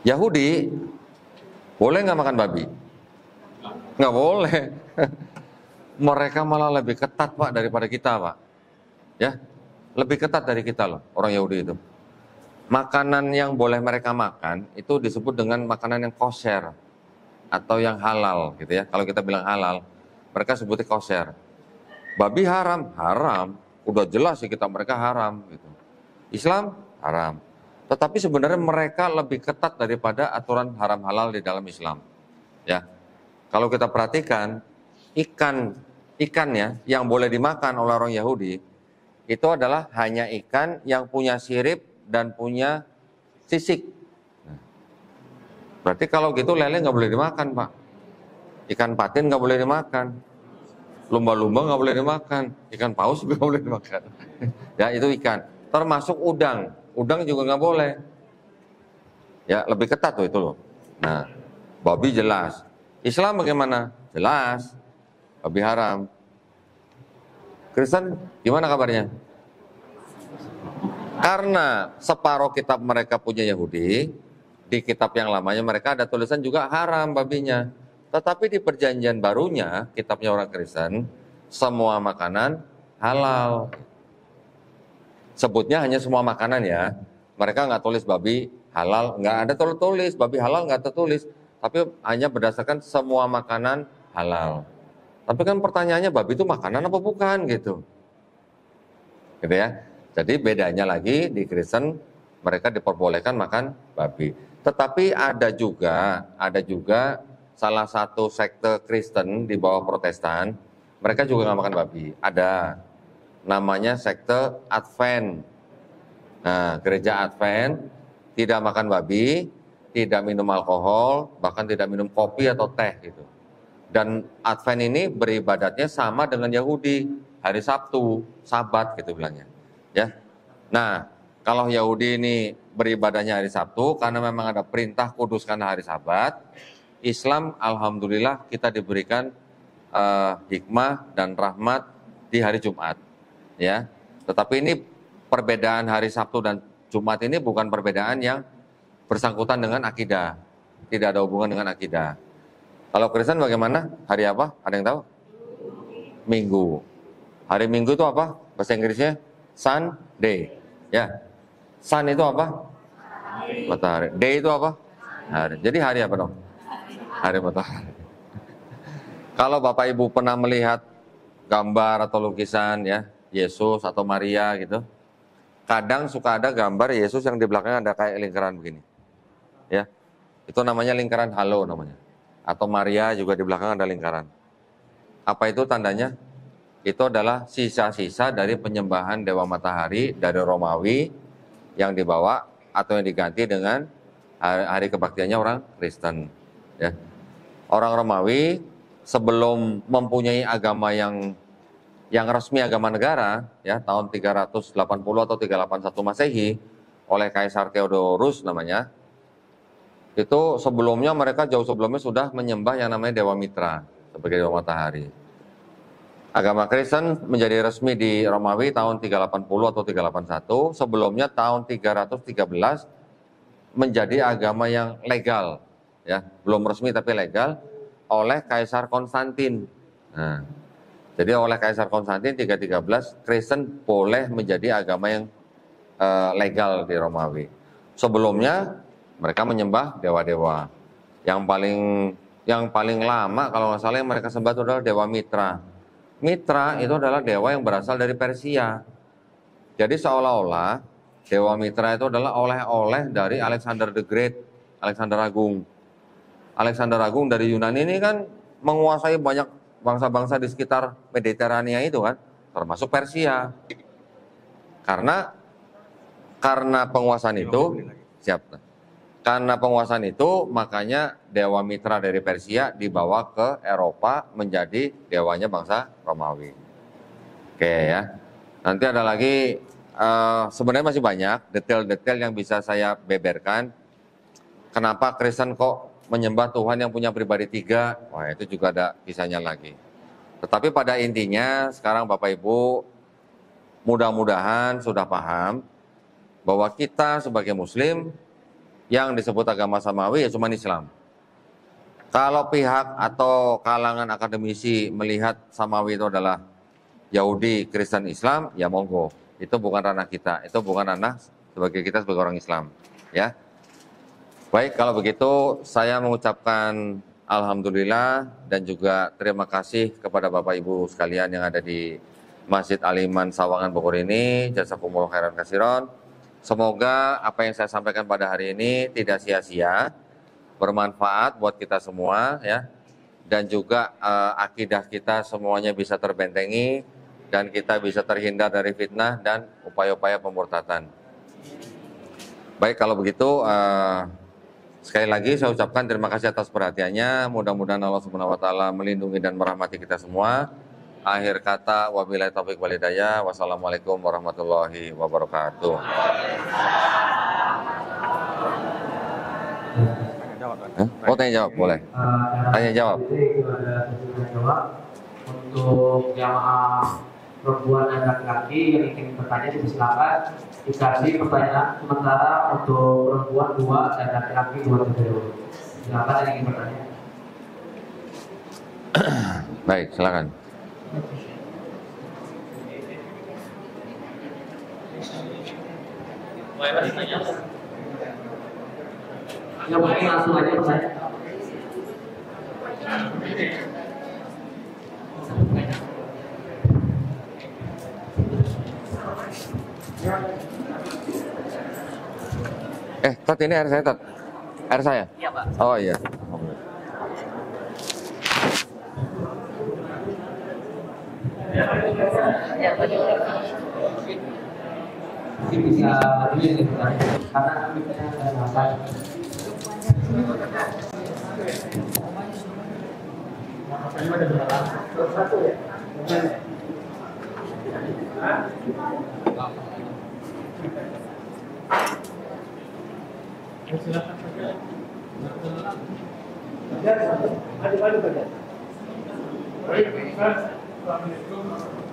Yahudi boleh nggak makan babi? Nggak boleh. Mereka malah lebih ketat Pak daripada kita Pak. Ya, lebih ketat dari kita loh orang Yahudi itu. Makanan yang boleh mereka makan itu disebut dengan makanan yang kosher atau yang halal gitu ya. Kalau kita bilang halal, mereka sebutnya kosher. Babi haram, haram. Udah jelas sih kita mereka haram gitu. Islam haram. Tetapi sebenarnya mereka lebih ketat daripada aturan haram halal di dalam Islam. Ya. Kalau kita perhatikan ikannya yang boleh dimakan oleh orang Yahudi itu adalah hanya ikan yang punya sirip dan punya sisik. Berarti kalau gitu lele nggak boleh dimakan Pak. Ikan patin nggak boleh dimakan. Lumba-lumba nggak boleh dimakan, ikan paus juga nggak boleh dimakan. Ya itu ikan. Termasuk udang juga nggak boleh. Ya lebih ketat tuh itu loh. Nah, babi jelas. Islam bagaimana? Jelas. Babi haram. Kristen gimana kabarnya? Karena separuh kitab mereka punya Yahudi, di kitab yang lamanya mereka ada tulisan juga haram babinya. Tetapi di perjanjian barunya, kitabnya orang Kristen, semua makanan halal. Sebutnya hanya semua makanan ya. Mereka nggak tulis babi halal, nggak ada tulis babi halal nggak tertulis. Tapi hanya berdasarkan semua makanan halal. Tapi kan pertanyaannya babi itu makanan apa bukan gitu. Gitu ya. Jadi bedanya lagi di Kristen mereka diperbolehkan makan babi. Tetapi ada juga salah satu sekte Kristen di bawah Protestan, mereka juga nggak makan babi. Ada, namanya sekte Advent. Nah, gereja Advent tidak makan babi, tidak minum alkohol, bahkan tidak minum kopi atau teh gitu. Dan Advent ini beribadatnya sama dengan Yahudi, hari Sabtu, Sabat gitu bilangnya. Ya. Nah, kalau Yahudi ini beribadahnya hari Sabtu karena memang ada perintah kuduskan hari Sabat. Islam alhamdulillah kita diberikan hikmah dan rahmat di hari Jumat, ya. Tetapi ini perbedaan hari Sabtu dan Jumat ini bukan perbedaan yang bersangkutan dengan akidah, tidak ada hubungan dengan akidah. Kalau Kristen bagaimana? Hari apa? Ada yang tahu? Minggu. Hari Minggu itu apa? Bahasa Inggrisnya Sunday, ya. Sun itu apa? Matahari. Day itu apa? Hari. Jadi hari apa dong? Hari matahari. Kalau Bapak Ibu pernah melihat gambar atau lukisan ya, Yesus atau Maria gitu, kadang suka ada gambar Yesus yang di belakangnya ada kayak lingkaran begini. Ya. Itu namanya lingkaran halo namanya. Atau Maria juga di belakang ada lingkaran. Apa itu tandanya? Itu adalah sisa-sisa dari penyembahan dewa matahari dari Romawi yang dibawa atau yang diganti dengan hari kebaktiannya orang Kristen. Ya. Orang Romawi sebelum mempunyai agama yang resmi agama negara ya tahun 380 atau 381 Masehi oleh Kaisar Theodorus namanya, itu sebelumnya mereka jauh sebelumnya sudah menyembah yang namanya Dewa Mitra sebagai dewa matahari. Agama Kristen menjadi resmi di Romawi tahun 380 atau 381, sebelumnya tahun 313 menjadi agama yang legal ya, belum resmi tapi legal oleh Kaisar Konstantin. Nah, jadi oleh Kaisar Konstantin 313 Kristen boleh menjadi agama yang legal di Romawi. Sebelumnya mereka menyembah dewa-dewa. Yang paling lama kalau nggak salah yang mereka sembah itu adalah Dewa Mitra. Mitra itu adalah dewa yang berasal dari Persia. Jadi seolah-olah Dewa Mitra itu adalah oleh-oleh dari Alexander the Great, Alexander Agung. Alexander Agung dari Yunani ini kan menguasai banyak bangsa-bangsa di sekitar Mediterania itu kan, termasuk Persia. Karena penguasaan itu, karena penguasaan itu makanya dewa mitra dari Persia dibawa ke Eropa menjadi dewanya bangsa Romawi. Oke ya, nanti ada lagi, sebenarnya masih banyak detail-detail yang bisa saya beberkan. Kenapa Kristen kok menyembah Tuhan yang punya pribadi 3? Wah, itu juga ada kisahnya lagi. Tetapi pada intinya sekarang Bapak Ibu mudah-mudahan sudah paham bahwa kita sebagai Muslim yang disebut agama samawi ya cuma Islam. Kalau pihak atau kalangan akademisi melihat samawi itu adalah Yahudi, Kristen, Islam, ya monggo. Itu bukan ranah kita, itu bukan ranah kita sebagai orang Islam. Ya. Baik, kalau begitu saya mengucapkan alhamdulillah dan juga terima kasih kepada Bapak Ibu sekalian yang ada di Masjid Al-Iman Sawangan Bogor ini. Jazakumullah khairan katsiran. Semoga apa yang saya sampaikan pada hari ini tidak sia-sia, bermanfaat buat kita semua ya. Dan juga akidah kita semuanya bisa terbentengi dan kita bisa terhindar dari fitnah dan upaya-upaya pemurtadan. Baik, kalau begitu sekali lagi saya ucapkan terima kasih atas perhatiannya. Mudah-mudahan Allah Subhanahu wa taala melindungi dan merahmati kita semua. Akhir kata, wabillahi taufiq wal hidayah. Wassalamualaikum warahmatullahi wabarakatuh. Oh, tanya jawab, boleh. Tanya jawab. Untuk jamaah perempuan dan laki-laki yang ingin bertanya silakan dikasih pertanyaan, sementara untuk perempuan 2 dan laki-laki 2 dulu. Silakan yang ingin bertanya. Baik, silakan. Ya mungkin langsung aja pertanyaan. Tat, ini air saya, Tat. Air saya? Iya, Pak. Oh iya. Mungkin bisa ini karena kita ada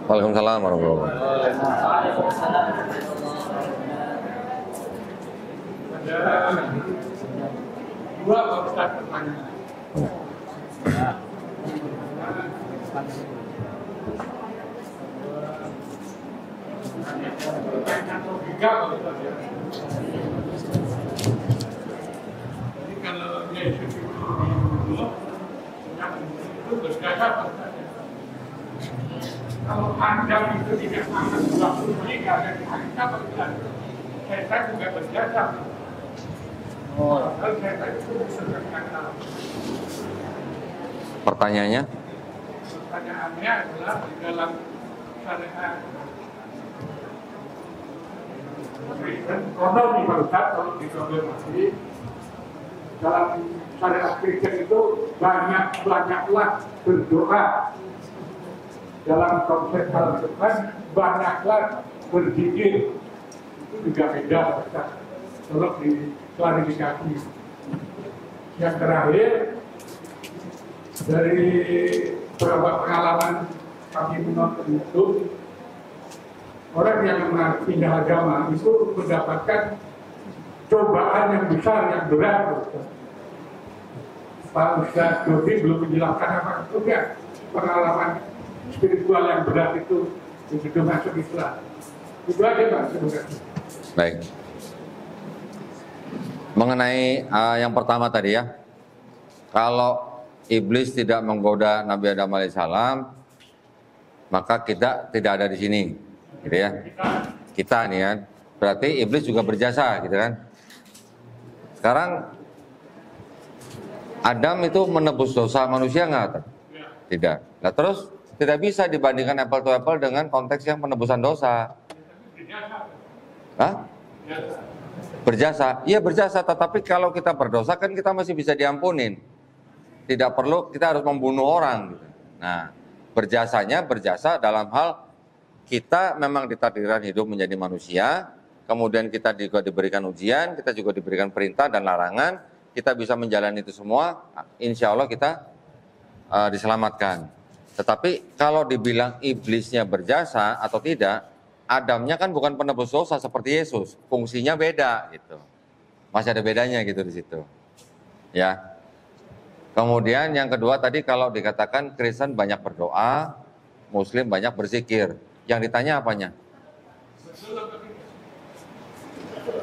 Waalaikumsalam warahmatullahi wabarakatuh. Dua Pak Ustaz pertanyaan. Tiga Pak Ustaz ya. Jadi kalau Yesus itu yang itu berdasar Pak Ustaz ya. Kalau Adam itu tidak makan 20 hari ada di hari Pak Ustaz. Setan juga berdasar. Pertanyaannya? Pertanyaannya adalah di dalam syariat Kristen, konon Pak Ustaz, kalau dikonfirmasi dalam syariat Kristen itu banyaklah berdoa. Dalam konsep Al-Quran banyaklah berzikir. Itu juga beda Pak Ustaz. Tolong diklarifikasi. Yang terakhir, dari beberapa pengalaman kami menonton YouTube, orang yang pindah agama itu mendapatkan cobaan yang besar, yang berat. Pak Ustaz Dodi belum menjelaskan apa itu ya, pengalaman spiritual yang berat itu begitu masuk Islam. Itu aja Pak sebenarnya. Baik. Mengenai yang pertama tadi ya, kalau iblis tidak menggoda Nabi Adam alaihissalam, maka kita tidak ada di sini, gitu ya. Kita nih kan, berarti iblis juga berjasa, gitu kan. Sekarang Adam itu menebus dosa manusia nggak? Tidak. Nah terus tidak bisa dibandingkan apple to apple dengan konteks yang penebusan dosa. Hah? Berjasa? Iya berjasa, tetapi kalau kita berdosa kan kita masih bisa diampunin. Tidak perlu kita harus membunuh orang. Nah, berjasanya berjasa dalam hal kita memang ditakdirkan hidup menjadi manusia, kemudian kita juga diberikan ujian, kita juga diberikan perintah dan larangan, kita bisa menjalani itu semua, insya Allah kita diselamatkan. Tetapi kalau dibilang iblisnya berjasa atau tidak, Adamnya kan bukan penebus dosa seperti Yesus, fungsinya beda gitu. Masih ada bedanya gitu di situ. Ya. Kemudian yang kedua tadi kalau dikatakan Kristen banyak berdoa, Muslim banyak berzikir. Yang ditanya apanya?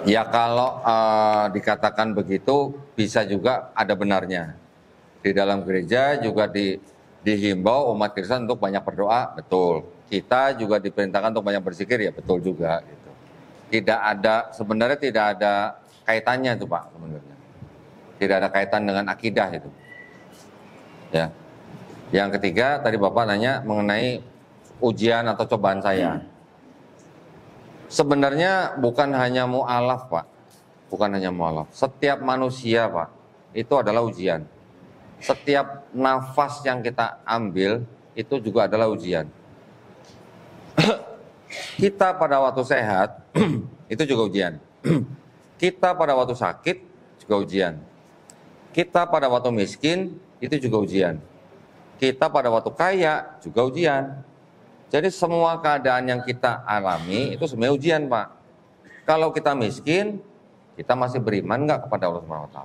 Ya kalau dikatakan begitu bisa juga ada benarnya. Di dalam gereja juga dihimbau umat Kristen untuk banyak berdoa, betul. Kita juga diperintahkan untuk banyak berzikir, ya betul juga. Gitu. Sebenarnya tidak ada kaitannya itu Pak, sebenarnya. Tidak ada kaitan dengan akidah itu. Ya. Yang ketiga tadi Bapak nanya mengenai ujian atau cobaan saya. Sebenarnya bukan hanya mu'alaf Pak, bukan hanya mu'alaf. Setiap manusia Pak, itu adalah ujian. Setiap nafas yang kita ambil, itu juga adalah ujian. Kita pada waktu sehat, itu juga ujian. Kita pada waktu sakit, juga ujian. Kita pada waktu miskin, itu juga ujian. Kita pada waktu kaya, juga ujian. Jadi semua keadaan yang kita alami itu sebenarnya ujian Pak. Kalau kita miskin, kita masih beriman nggak kepada Allah SWT?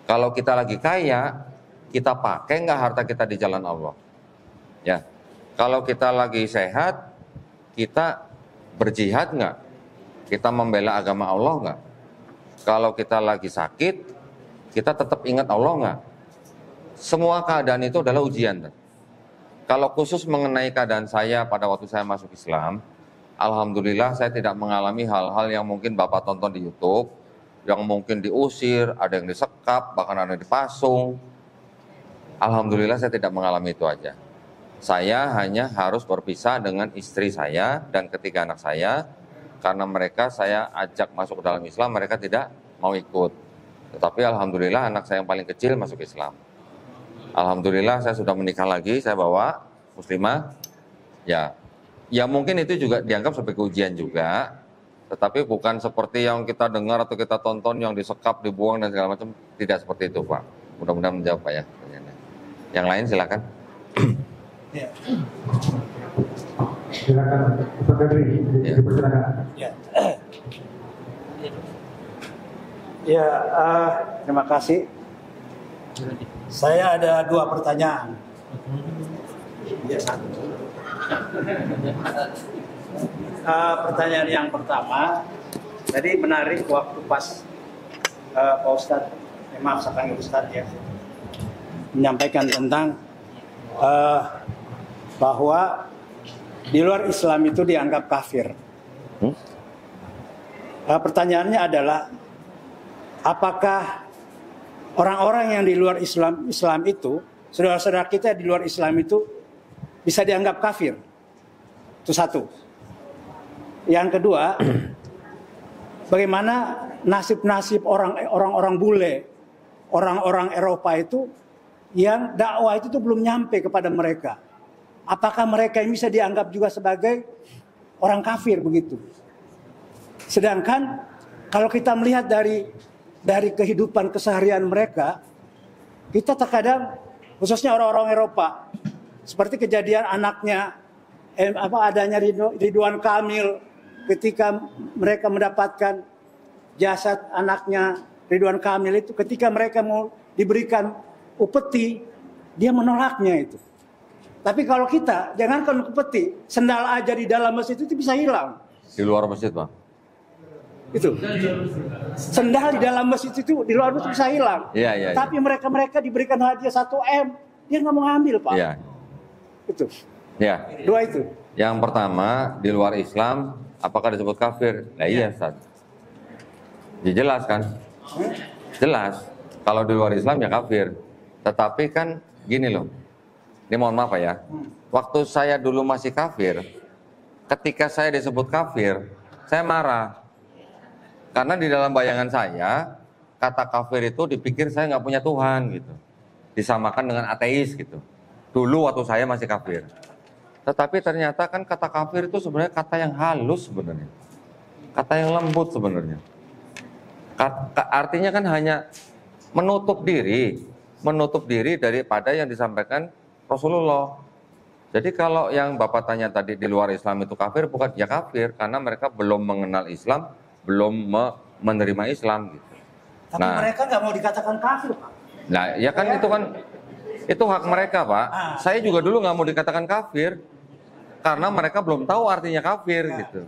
Kalau kita lagi kaya, kita pakai nggak harta kita di jalan Allah? Ya. Kalau kita lagi sehat, kita berjihad nggak? Kita membela agama Allah nggak? Kalau kita lagi sakit, kita tetap ingat Allah nggak? Semua keadaan itu adalah ujian. Kalau khusus mengenai keadaan saya pada waktu saya masuk Islam, alhamdulillah saya tidak mengalami hal-hal yang mungkin Bapak tonton di YouTube, yang mungkin diusir, ada yang disekap, bahkan ada yang dipasung. Alhamdulillah saya tidak mengalami itu aja. Saya hanya harus berpisah dengan istri saya dan ketiga anak saya, karena mereka saya ajak masuk ke dalam Islam, mereka tidak mau ikut. Tetapi alhamdulillah anak saya yang paling kecil masuk Islam. Alhamdulillah saya sudah menikah lagi, saya bawa muslimah. Ya mungkin itu juga dianggap sebagai ujian juga, tetapi bukan seperti yang kita dengar atau kita tonton yang disekap, dibuang dan segala macam. Tidak seperti itu Pak. Mudah-mudahan menjawab Pak ya. Yang lain silakan. Ya. Silakan Pak Febri, dipersilakan. Ya, terima kasih. Saya ada 2 pertanyaan. Ya, satu. Pertanyaan yang pertama, tadi menarik waktu pas Pak Ustadz, maaf saya panggil Ustadz ya, menyampaikan tentang bahwa di luar Islam itu dianggap kafir. Pertanyaannya adalah, apakah orang-orang yang di luar Islam itu, saudara-saudara kita di luar Islam itu bisa dianggap kafir? Itu satu. Yang kedua, bagaimana nasib-nasib orang-orang bule, orang-orang Eropa itu yang dakwah itu tuh belum nyampe kepada mereka? Apakah mereka bisa dianggap juga sebagai orang kafir begitu? Sedangkan kalau kita melihat dari kehidupan keseharian mereka, kita terkadang khususnya orang-orang Eropa, seperti kejadian anaknya adanya Ridwan Kamil ketika mereka mendapatkan jasad anaknya Ridwan Kamil itu, ketika mereka mau diberikan upeti, dia menolaknya itu. Tapi kalau kita, jangankan upeti, sendal aja di dalam masjid itu bisa hilang. Di luar masjid Pak? Itu sendal di dalam masjid itu di luar masjid bisa hilang. Iya. Tapi mereka diberikan hadiah 1 M, dia nggak mau ngambil Pak. Iya. Itu. Ya. 2 itu. Yang pertama, di luar Islam apakah disebut kafir? Nah iya Ustaz. Jelas kan? Jelas. Kalau di luar Islam ya kafir. Tetapi kan gini loh. Ini mohon maaf Pak ya. Waktu saya dulu masih kafir, ketika saya disebut kafir, saya marah. Karena di dalam bayangan saya, kata kafir itu dipikir saya nggak punya Tuhan gitu. Disamakan dengan ateis gitu. Dulu waktu saya masih kafir. Tetapi ternyata kan kata kafir itu sebenarnya kata yang halus sebenarnya. Kata yang lembut sebenarnya. Artinya kan hanya menutup diri daripada yang disampaikan Rasulullah. Jadi kalau yang Bapak tanya tadi di luar Islam itu kafir, bukan ya kafir, karena mereka belum mengenal Islam, belum menerima Islam gitu. Tapi mereka nggak mau dikatakan kafir, Pak. Nah, ya kan itu hak mereka, Pak. Saya juga dulu nggak mau dikatakan kafir, karena mereka belum tahu artinya kafir gitu.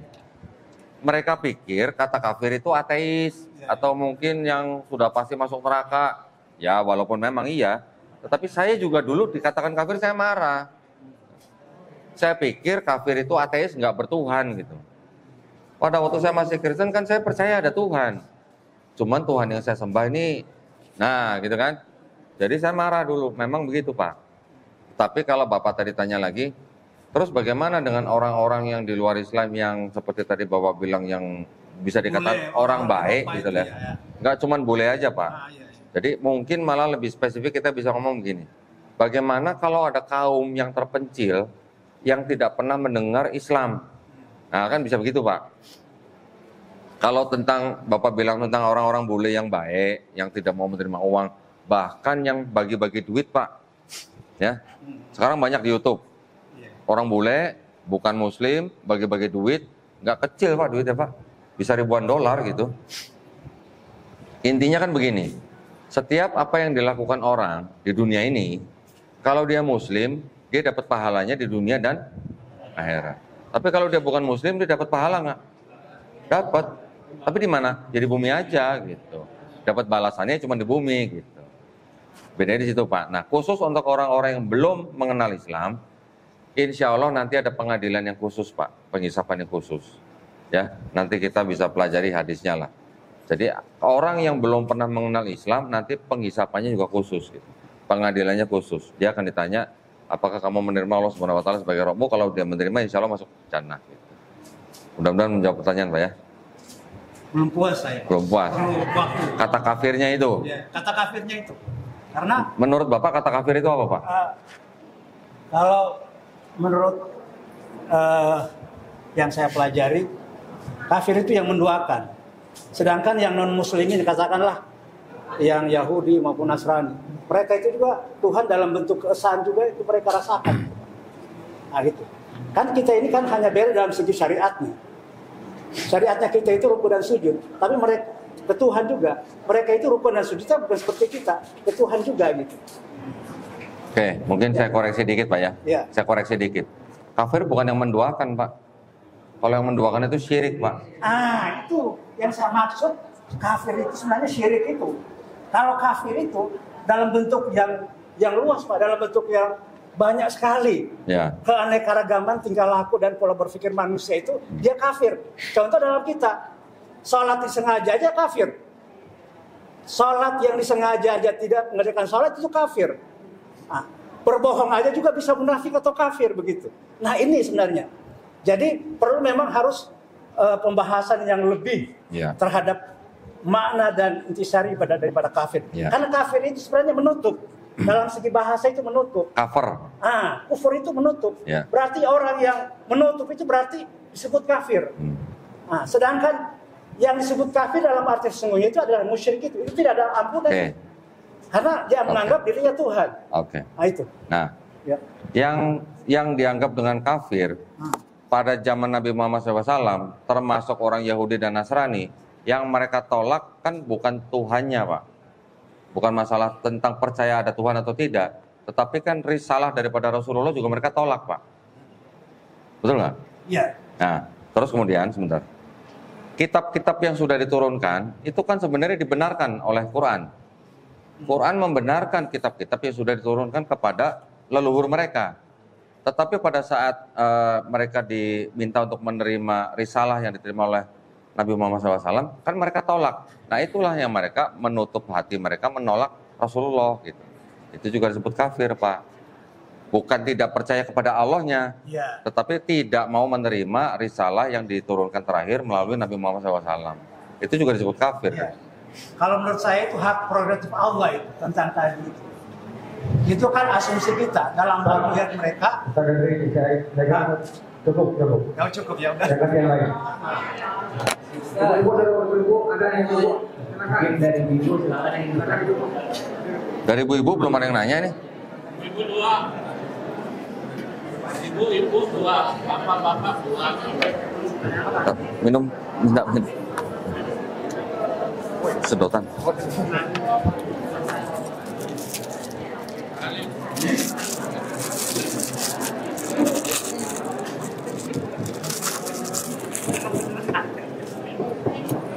Mereka pikir kata kafir itu ateis, atau mungkin yang sudah pasti masuk neraka. Ya, walaupun memang iya, tetapi saya juga dulu dikatakan kafir, saya marah. Saya pikir kafir itu ateis, nggak bertuhan gitu. Pada waktu saya masih Kristen kan saya percaya ada Tuhan. Cuman Tuhan yang saya sembah ini, nah gitu kan. Jadi saya marah dulu, memang begitu Pak. Tapi kalau Bapak tadi tanya lagi, terus bagaimana dengan orang-orang yang di luar Islam yang seperti tadi Bapak bilang yang bisa dikatakan orang baik gitu ya. Nggak cuman boleh aja Pak. Jadi mungkin malah lebih spesifik kita bisa ngomong begini. Bagaimana kalau ada kaum yang terpencil yang tidak pernah mendengar Islam? Nah kan bisa begitu Pak. Kalau tentang Bapak bilang tentang orang-orang bule yang baik, yang tidak mau menerima uang, bahkan yang bagi-bagi duit Pak. Ya. Sekarang banyak di YouTube. Orang bule bukan muslim, bagi-bagi duit, nggak kecil Pak duitnya Pak. Bisa ribuan dolar gitu. Intinya kan begini. Setiap apa yang dilakukan orang di dunia ini, kalau dia muslim, dia dapat pahalanya di dunia dan akhirat. Tapi kalau dia bukan muslim, dia dapat pahala nggak? Dapat. Tapi di mana? Jadi bumi aja gitu. Dapat balasannya cuma di bumi gitu. Bedanya di situ Pak. Nah khusus untuk orang-orang yang belum mengenal Islam, insya Allah nanti ada pengadilan yang khusus Pak, penghisapan yang khusus. Ya, nanti kita bisa pelajari hadisnya lah. Jadi orang yang belum pernah mengenal Islam nanti penghisapannya juga khusus gitu. Pengadilannya khusus. Dia akan ditanya, apakah kamu menerima Allah Subhanahu wa taala sebagai Rabbmu? Kalau dia menerima insya Allah masuk jannah gitu. Mudah-mudahan menjawab pertanyaan Pak ya. Belum puas saya. Belum puas. Kata kafirnya itu. Ya, kata kafirnya itu. Karena menurut Bapak kata kafir itu apa Pak? Kalau menurut yang saya pelajari, kafir itu yang menduakan. Sedangkan yang non-muslimin katakanlah yang Yahudi maupun Nasrani, mereka itu juga Tuhan dalam bentuk keesaan juga itu mereka rasakan. Nah gitu. Kan kita ini kan hanya beda dalam segi syariatnya. Syariatnya kita itu rukun dan sujud, tapi mereka ke Tuhan juga. Mereka itu rukun dan sujudnya bukan seperti kita, ke Tuhan juga gitu. Oke, mungkin saya koreksi dikit Pak ya. Saya koreksi dikit. Kafir bukan yang menduakan Pak. Kalau yang menduakan itu syirik Pak. Itu yang saya maksud, kafir itu sebenarnya syirik itu. Kalau kafir itu dalam bentuk yang luas Pak, dalam bentuk yang banyak sekali. Ya. Keanekaragaman tingkah laku dan pola berpikir manusia itu dia kafir. Contoh dalam kita, sholat disengaja aja kafir. Sholat yang disengaja aja tidak mengerjakan sholat itu kafir. Nah, berbohong aja juga bisa munafik atau kafir begitu. Nah ini sebenarnya. Jadi perlu memang harus pembahasan yang lebih terhadap makna dan intisari daripada kafir. Karena kafir itu sebenarnya menutup. Dalam segi bahasa itu menutup. Cover. Kufur itu menutup. Berarti orang yang menutup itu berarti disebut kafir. Sedangkan yang disebut kafir dalam arti sesungguhnya itu adalah musyrik itu tidak ada ampunan. Karena dia menganggap dirinya Tuhan. Nah itu. Nah, yang dianggap dengan kafir pada zaman Nabi Muhammad SAW, termasuk orang Yahudi dan Nasrani, yang mereka tolak kan bukan Tuhannya Pak. Bukan masalah tentang percaya ada Tuhan atau tidak, tetapi kan risalah daripada Rasulullah juga mereka tolak Pak. Betul nggak? Iya. Nah, terus kemudian sebentar. Kitab-kitab yang sudah diturunkan itu kan sebenarnya dibenarkan oleh Quran. Quran membenarkan kitab-kitab yang sudah diturunkan kepada leluhur mereka. Tetapi pada saat mereka diminta untuk menerima risalah yang diterima oleh Nabi Muhammad SAW, kan mereka tolak. Nah itulah yang mereka menutup hati mereka menolak Rasulullah gitu. Itu juga disebut kafir Pak. Bukan tidak percaya kepada Allahnya, Ya. tetapi tidak mau menerima risalah yang diturunkan terakhir melalui Nabi Muhammad SAW. Itu juga disebut kafir. Ya. Kalau menurut saya itu hak prerogatif Allah itu tentang tadi itu. Itu kan asumsi kita dalam hal melihat mereka. Ustaz Gadri, saya cukup. Ya cukup ya udah. Saya kasih yang lain. Ibu, ada yang cukup. Mungkin dari ibu silakan yang ingin. Dari ibu-ibu belum ada yang nanya nih. Ibu dua. Ibu dua. Bapak dua. Minum, minta minum. Sedotan.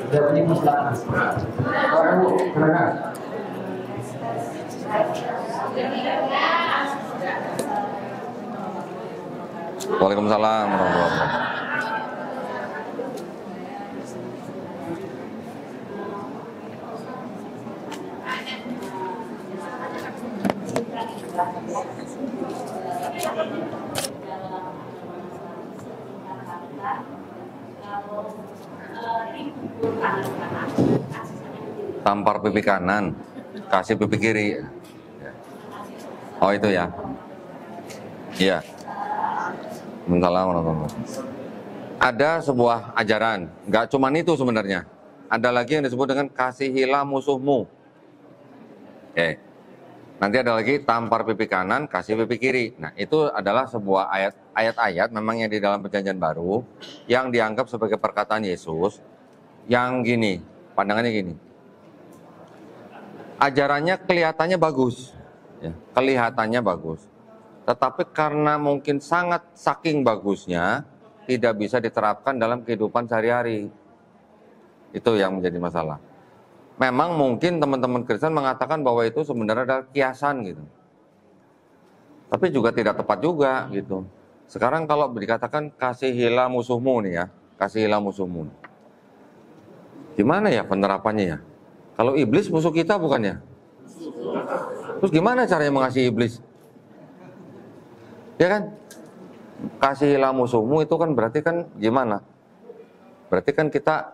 Dari ibu silakan. Ibu, silakan. Waalaikumsalam warahmatullahi wabarakatuh. Tampar pipi kanan, kasih pipi kiri. Oh itu ya. Iya. Assalamualaikum. Ada sebuah ajaran, nggak cuman itu sebenarnya. Ada lagi yang disebut dengan kasihilah musuhmu. Oke. Nanti ada lagi tampar pipi kanan, kasih pipi kiri. Nah itu adalah sebuah ayat-ayat memang yang di dalam perjanjian baru yang dianggap sebagai perkataan Yesus. Yang gini, pandangannya gini. Ajarannya kelihatannya bagus, ya, kelihatannya bagus. Tetapi karena mungkin sangat saking bagusnya, tidak bisa diterapkan dalam kehidupan sehari-hari. Itu yang menjadi masalah. Memang mungkin teman-teman Kristen mengatakan bahwa itu sebenarnya adalah kiasan gitu. Tapi juga tidak tepat juga gitu. Sekarang kalau dikatakan kasihilah musuhmu nih ya, kasihilah musuhmu. Gimana ya penerapannya ya? Kalau iblis musuh kita bukan ya? Terus gimana caranya mengasihi iblis? Ya kan? Kasihilah musuhmu itu kan berarti kan gimana? Berarti kan kita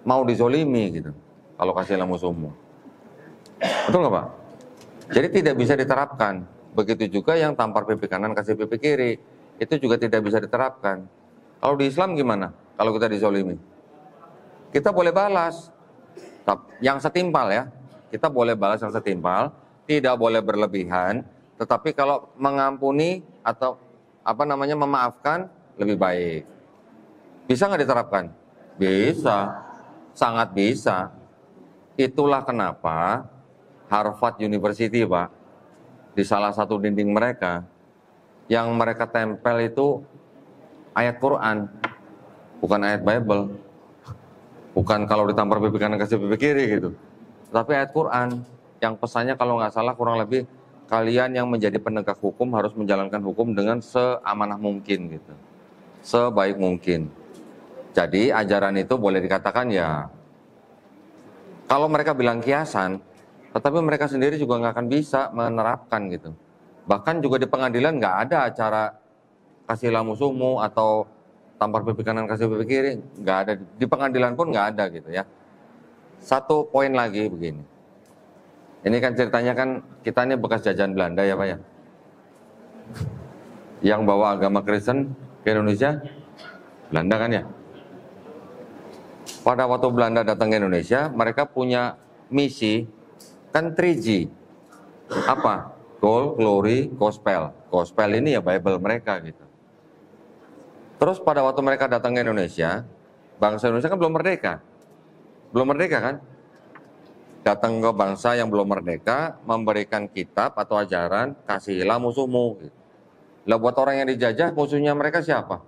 mau dizolimi gitu. Kalau kasihilah musuhmu. Betul nggak Pak? Jadi tidak bisa diterapkan. Begitu juga yang tampar pipi kanan kasih pipi kiri. Itu juga tidak bisa diterapkan. Kalau di Islam gimana? Kalau kita dizolimi? Kita boleh balas. Yang setimpal ya. Kita boleh balas yang setimpal. Tidak boleh berlebihan. Tetapi kalau mengampuni atau memaafkan lebih baik. Bisa nggak diterapkan? Bisa, sangat bisa. Itulah kenapa Harvard University, Pak, di salah satu dinding mereka, yang mereka tempel itu ayat Quran, bukan ayat Bible. Bukan kalau ditampar pipi kanan kasih pipi kiri gitu. Tapi ayat Quran, yang pesannya kalau nggak salah kurang lebih, kalian yang menjadi penegak hukum harus menjalankan hukum dengan seamanah mungkin gitu. Sebaik mungkin. Jadi ajaran itu boleh dikatakan ya, kalau mereka bilang kiasan, tetapi mereka sendiri juga nggak akan bisa menerapkan gitu. Bahkan juga di pengadilan nggak ada acara kasihlah musuhmu atau tampar pipi kanan kasih pipi kiri, nggak ada. Di pengadilan pun nggak ada gitu ya. Satu poin lagi begini. Ini kan ceritanya kan kita ini bekas jajahan Belanda ya Pak ya. Yang bawa agama Kristen ke Indonesia, Belanda kan ya. Pada waktu Belanda datang ke Indonesia, mereka punya misi kan 3G. Apa? Gold, Glory, Gospel. Gospel ini ya Bible mereka gitu. Terus pada waktu mereka datang ke Indonesia, bangsa Indonesia kan belum merdeka. Belum merdeka kan? Datang ke bangsa yang belum merdeka, memberikan kitab atau ajaran, kasihilah musuhmu. Gitu. Lah buat orang yang dijajah, musuhnya mereka siapa?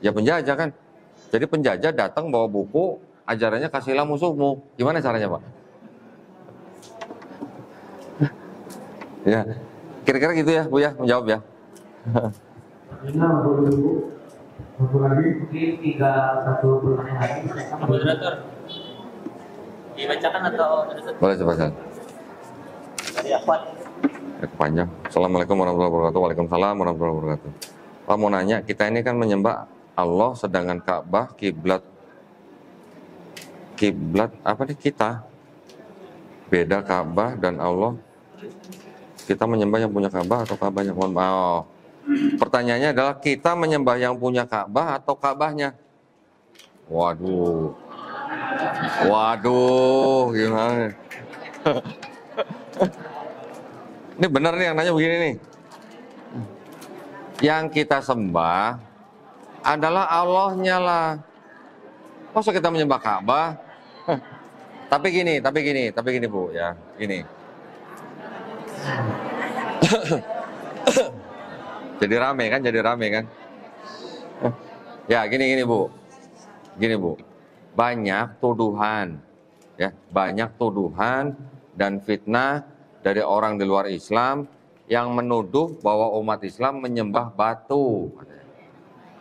Ya penjajah kan? Jadi penjajah datang bawa buku, ajarannya kasihilah musuhmu. Gimana caranya Pak? Ya, kira-kira gitu ya Bu ya, menjawab ya. Satu lagi. Mungkin satu pertanyaan lagi. Moderator, dibacakan atau Boleh coba San. dari Ahmad? Panjang. Assalamualaikum warahmatullahi wabarakatuh. Waalaikumsalam warahmatullahi wabarakatuh. Pak mau nanya, kita ini kan menyembah Allah, sedangkan Ka'bah kiblat apa nih kita? Beda Ka'bah dan Allah. Kita menyembah yang punya Ka'bah atau Ka'bahnya? Mohon maaf. Pertanyaannya adalah kita menyembah yang punya Ka'bah atau Ka'bahnya? Waduh. Waduh, gimana? Ini benar nih yang nanya begini nih. Yang kita sembah adalah Allahnya lah. Masa kita menyembah Ka'bah? Tapi gini Bu, ya, gini. Jadi rame kan? Ya, gini Bu. Gini Bu. Banyak tuduhan, ya, banyak tuduhan dan fitnah dari orang di luar Islam yang menuduh bahwa umat Islam menyembah batu.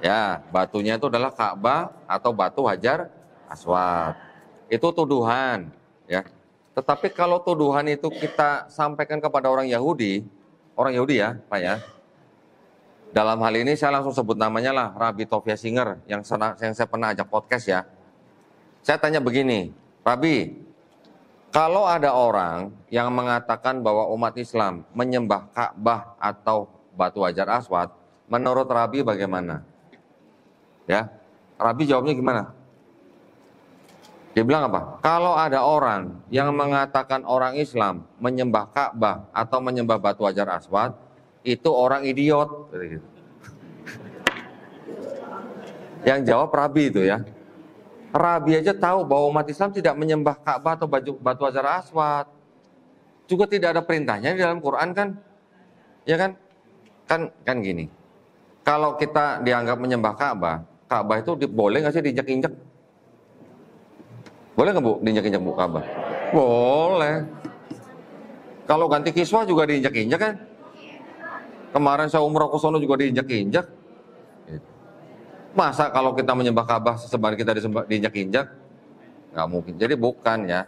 Ya, batunya itu adalah Ka'bah atau batu Hajar Aswad. Itu tuduhan, ya. Tetapi kalau tuduhan itu kita sampaikan kepada orang Yahudi ya, Pak ya. Dalam hal ini saya langsung sebut namanya lah, Rabbi Tovia Singer yang saya pernah ajak podcast ya. Saya tanya begini, Rabbi, kalau ada orang yang mengatakan bahwa umat Islam menyembah Ka'bah atau batu Hajar Aswad, menurut Rabbi bagaimana? Ya, Rabbi jawabnya gimana? Dia bilang apa? Kalau ada orang yang mengatakan orang Islam menyembah Ka'bah atau menyembah batu Hajar Aswad, itu orang idiot. Yang jawab Rabbi itu ya. Rabbi aja tahu bahwa umat Islam tidak menyembah Ka'bah atau batu Hajar Aswad. Juga tidak ada perintahnya di dalam Quran kan? Ya kan? Kan gini. Kalau kita dianggap menyembah Ka'bah itu boleh nggak sih diinjak-injak? Boleh nggak Bu diinjak-injak Bu Ka'bah? Boleh. Kalau ganti kiswah juga diinjak-injak kan? Kemarin saya umroh ke sono juga diinjak-injak. Masa kalau kita menyembah Ka'bah sesembahan kita diinjak-injak? Nggak mungkin. Jadi bukan ya.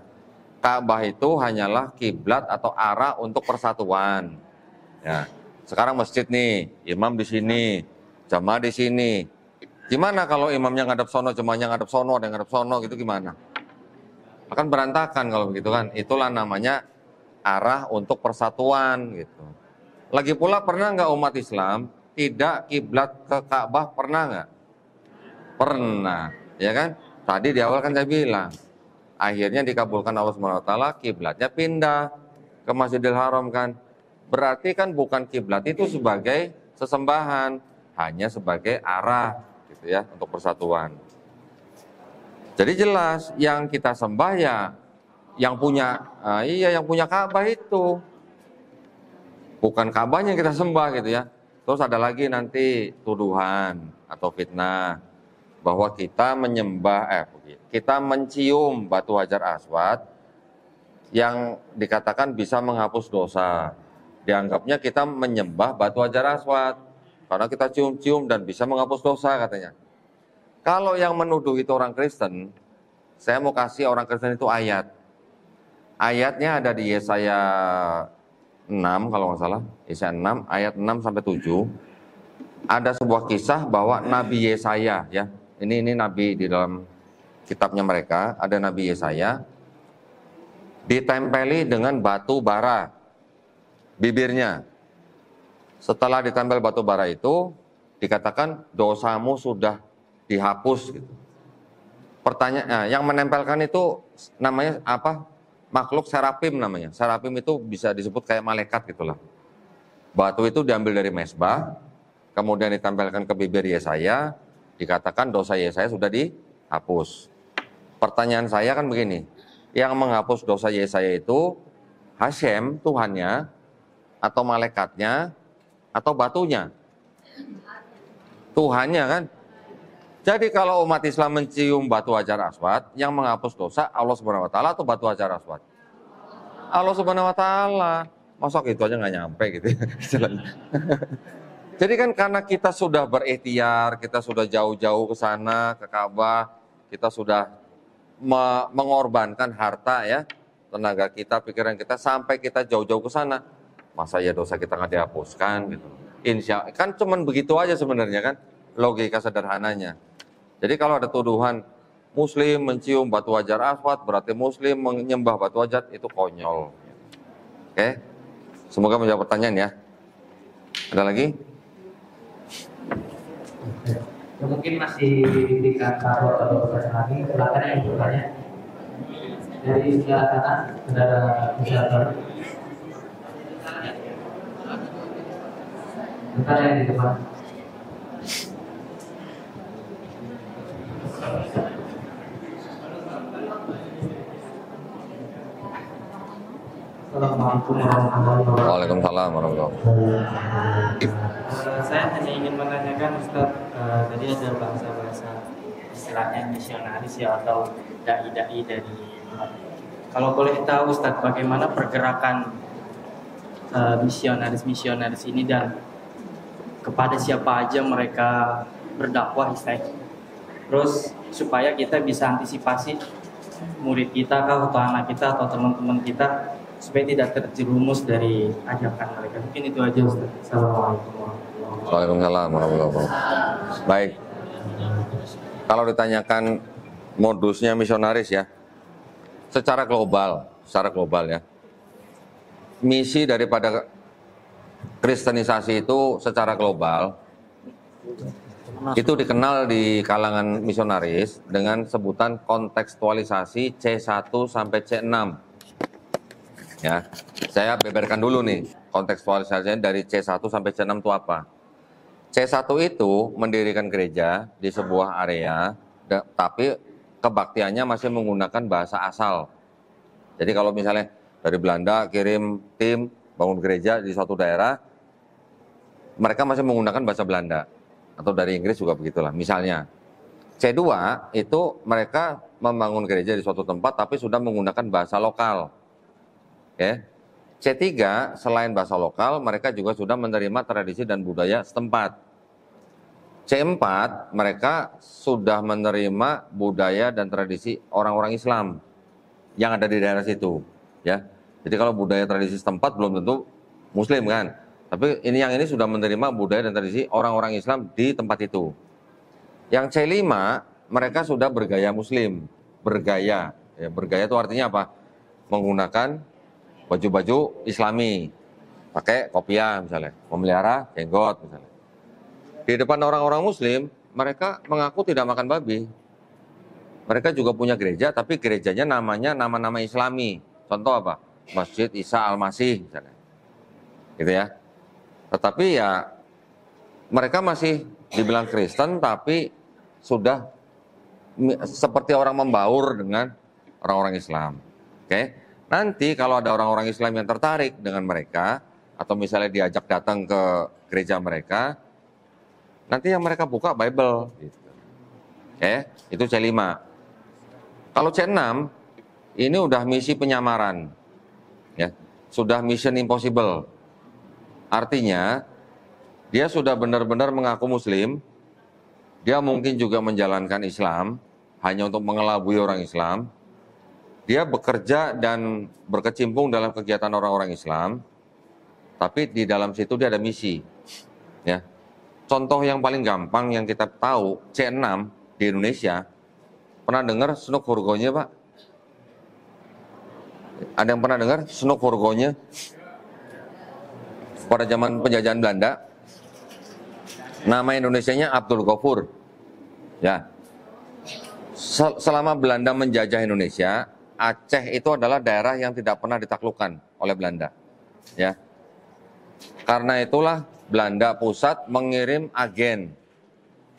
Ka'bah itu hanyalah kiblat atau arah untuk persatuan. Ya. Sekarang masjid nih, imam di sini, jamaah di sini. Gimana kalau imamnya ngadep sono, jemaahnya ngadep sono, ada yang ngadep sono gitu gimana? Akan berantakan kalau begitu kan. Itulah namanya arah untuk persatuan gitu. Lagi pula pernah nggak umat Islam tidak kiblat ke Ka'bah, pernah nggak? Pernah, ya kan? Tadi di awal kan saya bilang, akhirnya dikabulkan Allah SWT, kiblatnya pindah ke Masjidil Haram kan. Berarti kan bukan kiblat itu sebagai sesembahan, hanya sebagai arah gitu ya untuk persatuan. Jadi jelas yang kita sembah ya yang punya yang punya Ka'bah itu. Bukan Ka'bahnya yang kita sembah gitu ya. Terus ada lagi nanti tuduhan atau fitnah bahwa kita kita mencium batu Hajar Aswad yang dikatakan bisa menghapus dosa. Dianggapnya kita menyembah batu Hajar Aswad karena kita cium-cium dan bisa menghapus dosa katanya. Kalau yang menuduh itu orang Kristen, saya mau kasih orang Kristen itu ayat. Ayatnya ada di Yesaya 6 kalau nggak salah, Yesaya 6 ayat 6 sampai 7. Ada sebuah kisah bahwa Nabi Yesaya ya. Ini nabi di dalam kitabnya mereka, ada Nabi Yesaya ditempeli dengan batu bara bibirnya. Setelah ditempel batu bara itu dikatakan dosamu sudah dihapus gitu. Pertanyaan, yang menempelkan itu namanya apa? Makhluk serapim namanya. Serapim itu bisa disebut kayak malaikat gitulah. Batu itu diambil dari mezbah, kemudian ditempelkan ke bibir Yesaya, dikatakan dosa Yesaya sudah dihapus. Pertanyaan saya kan begini, yang menghapus dosa Yesaya itu Hashem, Tuhannya, atau malaikatnya, atau batunya? Tuhannya kan? Jadi kalau umat Islam mencium batu Hajar Aswad, yang menghapus dosa Allah Subhanahu Wa Taala atau batu Hajar Aswad? Allah Subhanahu Wa Taala. Masa gitu aja nggak nyampe gitu. Jadi kan karena kita sudah berikhtiar, kita sudah jauh-jauh ke sana, ke Ka'bah, kita sudah mengorbankan harta ya, tenaga kita, pikiran kita, sampai kita jauh-jauh ke sana. masa ya dosa kita nggak dihapuskan gitu. Insya kan cuman begitu aja sebenarnya kan logika sederhananya. Jadi kalau ada tuduhan Muslim mencium batu hajar aswad berarti Muslim menyembah batu hajar, itu konyol. Oke, semoga menjawab pertanyaan ya. Ada lagi? Ya, mungkin masih diberikan satu atau pertanyaan lagi, silakan yang bertanya. Dari sebelah kanan, saudara Musyafir. Bukan yang di depan. Assalamualaikum warahmatullahi wabarakatuh. Waalaikumsalam warahmatullahi wabarakatuh. Saya hanya ingin menanyakan Ustaz, tadi ada bahasa-bahasa istilahnya misionaris ya atau dai-dai dari kalau boleh tahu Ustaz bagaimana pergerakan misionaris ini dan kepada siapa aja mereka berdakwah istilahnya. Terus supaya kita bisa antisipasi murid kita atau anak kita atau teman-teman kita supaya tidak terjerumus dari ajakan mereka. Mungkin itu aja Ustaz. Assalamualaikum warahmatullahi wabarakatuh. Waalaikumsalam warahmatullahi wabarakatuh. Baik. Kalau ditanyakan modusnya misionaris ya, secara global ya. Misi daripada kristenisasi itu secara global itu dikenal di kalangan misionaris dengan sebutan kontekstualisasi C1 sampai C6. Ya, saya beberkan dulu nih kontekstualisasinya dari C1 sampai C6 itu apa. C1 itu mendirikan gereja di sebuah area, tapi kebaktiannya masih menggunakan bahasa asal. Jadi kalau misalnya dari Belanda kirim tim bangun gereja di suatu daerah, mereka masih menggunakan bahasa Belanda. Atau dari Inggris juga begitulah. Misalnya, C2 itu mereka membangun gereja di suatu tempat tapi sudah menggunakan bahasa lokal. Oke. C3 selain bahasa lokal, mereka juga sudah menerima tradisi dan budaya setempat. C4 mereka sudah menerima budaya dan tradisi orang-orang Islam yang ada di daerah situ, ya. Jadi kalau budaya tradisi setempat belum tentu Muslim kan, tapi yang ini sudah menerima budaya dan tradisi orang-orang Islam di tempat itu. Yang C5 mereka sudah bergaya Muslim, bergaya itu artinya apa? Menggunakan baju-baju Islami, pakai kopiah misalnya, memelihara jenggot misalnya. Di depan orang-orang Muslim, mereka mengaku tidak makan babi. Mereka juga punya gereja, tapi gerejanya namanya nama-nama Islami. Contoh apa? Masjid Isa Al-Masih misalnya. Gitu ya. Tetapi ya mereka masih dibilang Kristen, tapi sudah seperti orang membaur dengan orang-orang Islam. Oke? Nanti kalau ada orang-orang Islam yang tertarik dengan mereka, atau misalnya diajak datang ke gereja mereka, nanti yang mereka buka Bible. Gitu. Oke? Itu C5. Kalau C6, ini udah misi penyamaran. Ya, sudah mission impossible. Artinya, dia sudah benar-benar mengaku Muslim, dia mungkin juga menjalankan Islam, hanya untuk mengelabui orang Islam, dia bekerja dan berkecimpung dalam kegiatan orang-orang Islam, tapi di dalam situ dia ada misi. Ya. Contoh yang paling gampang yang kita tahu, C6 di Indonesia, pernah dengar Snuk Hurgonya, Pak? Ada yang pernah dengar Snuk Hurgonya? Pada zaman penjajahan Belanda, nama Indonesianya Abdul Ghafur. Ya. Selama Belanda menjajah Indonesia, Aceh itu adalah daerah yang tidak pernah ditaklukkan oleh Belanda. Ya. Karena itulah Belanda pusat mengirim agen.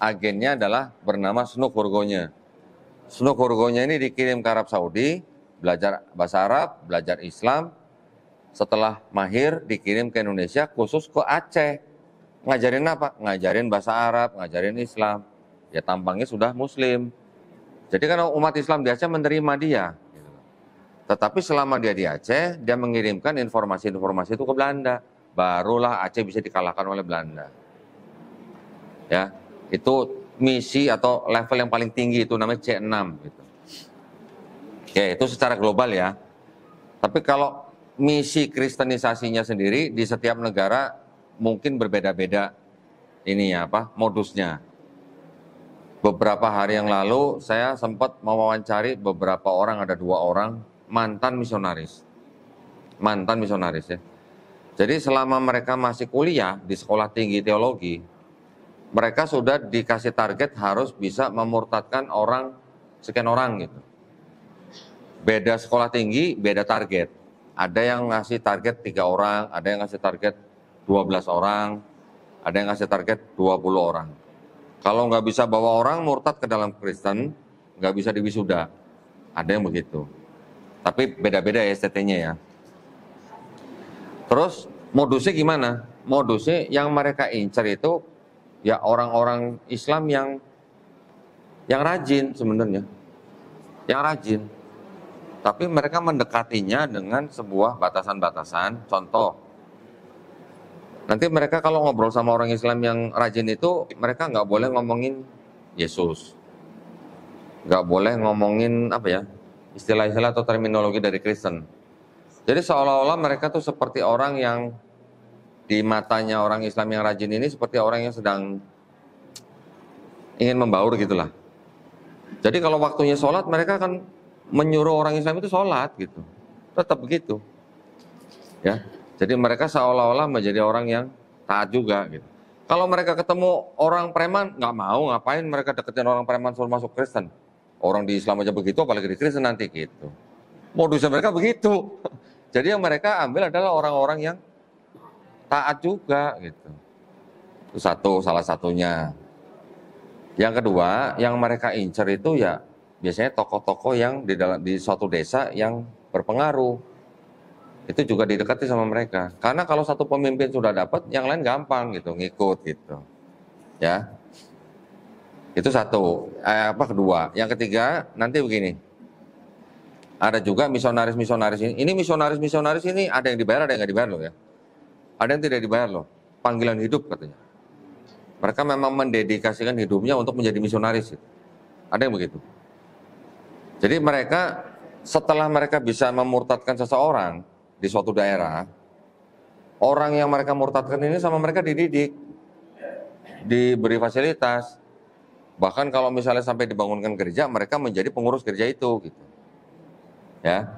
Agennya adalah bernama Snuk Hurgonya. Snuk Hurgonya ini dikirim ke Arab Saudi, belajar bahasa Arab, belajar Islam. Setelah mahir dikirim ke Indonesia khusus ke Aceh. Ngajarin apa? Ngajarin bahasa Arab, ngajarin Islam. Ya tampangnya sudah Muslim. Jadi kan umat Islam di Aceh menerima dia. Tetapi selama dia di Aceh, dia mengirimkan informasi-informasi itu ke Belanda. Barulah Aceh bisa dikalahkan oleh Belanda. Ya, itu misi atau level yang paling tinggi itu namanya C6. Gitu. Oke, itu secara global ya. Tapi kalau misi kristenisasinya sendiri di setiap negara mungkin berbeda-beda modusnya. Beberapa hari yang lalu saya sempat mewawancari beberapa orang, ada 2 orang mantan misionaris ya. Jadi selama mereka masih kuliah di sekolah tinggi teologi, mereka sudah dikasih target harus bisa memurtadkan sekian orang gitu. Beda sekolah tinggi, beda target. Ada yang ngasih target 3 orang, ada yang ngasih target 12 orang, ada yang ngasih target 20 orang. Kalau nggak bisa bawa orang murtad ke dalam Kristen, nggak bisa diwisuda. Ada yang begitu. Tapi beda-beda ya STT-nya ya. Terus modusnya gimana? Modusnya yang mereka incar itu ya orang-orang Islam yang rajin sebenarnya. Yang rajin. Tapi mereka mendekatinya dengan sebuah batasan-batasan. Contoh, nanti mereka kalau ngobrol sama orang Islam yang rajin itu, mereka nggak boleh ngomongin Yesus. Nggak boleh ngomongin istilah-istilah atau terminologi dari Kristen. Jadi seolah-olah mereka tuh seperti orang yang di matanya orang Islam yang rajin ini seperti orang yang sedang ingin membaur gitulah. Jadi kalau waktunya sholat mereka akan menyuruh orang Islam itu sholat gitu. Tetap begitu. Ya. Jadi mereka seolah-olah menjadi orang yang taat juga gitu. Kalau mereka ketemu orang preman, nggak mau, ngapain mereka deketin orang preman suruh masuk Kristen. Orang di Islam aja begitu, apalagi di Kristen nanti gitu. Modusnya mereka begitu. Jadi yang mereka ambil adalah orang-orang yang taat juga gitu. Itu salah satunya. Yang kedua, yang mereka incer itu ya biasanya tokoh-tokoh yang di suatu desa yang berpengaruh. Itu juga didekati sama mereka. Karena kalau satu pemimpin sudah dapat, yang lain gampang gitu, ngikut gitu. Ya. Itu satu. Kedua. Yang ketiga, nanti begini. Ada juga misionaris-misionaris ini. Ini misionaris-misionaris ini ada yang dibayar, ada yang nggak dibayar loh ya. Ada yang tidak dibayar loh. Panggilan hidup katanya. Mereka memang mendedikasikan hidupnya untuk menjadi misionaris. Ada yang begitu. Jadi mereka setelah mereka bisa memurtadkan seseorang di suatu daerah, orang yang mereka murtadkan ini sama mereka dididik, diberi fasilitas. Bahkan kalau misalnya sampai dibangunkan gereja, mereka menjadi pengurus gereja itu gitu. Ya.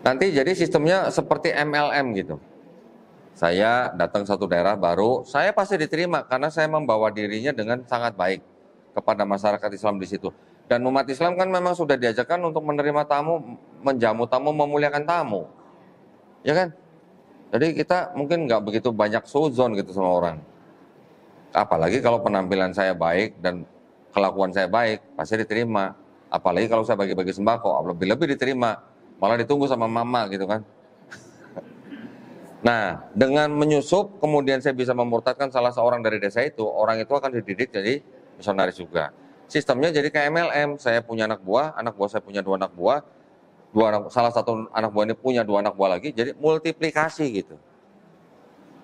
Nanti jadi sistemnya seperti MLM gitu. Saya datang satu daerah baru, saya pasti diterima karena saya membawa dirinya dengan sangat baik kepada masyarakat Islam di situ. Dan umat Islam kan memang sudah diajarkan untuk menerima tamu, menjamu tamu, memuliakan tamu. Ya kan? Jadi kita mungkin nggak begitu banyak suzon gitu sama orang. Apalagi kalau penampilan saya baik dan kelakuan saya baik, pasti diterima. Apalagi kalau saya bagi-bagi sembako, lebih-lebih diterima. Malah ditunggu sama mama gitu kan. Nah, dengan menyusup, kemudian saya bisa memurtadkan salah seorang dari desa itu, orang itu akan dididik jadi misionaris juga. Sistemnya jadi kayak MLM, saya punya anak buah saya punya 2 anak buah, salah satu anak buah ini punya 2 anak buah lagi, jadi multiplikasi gitu.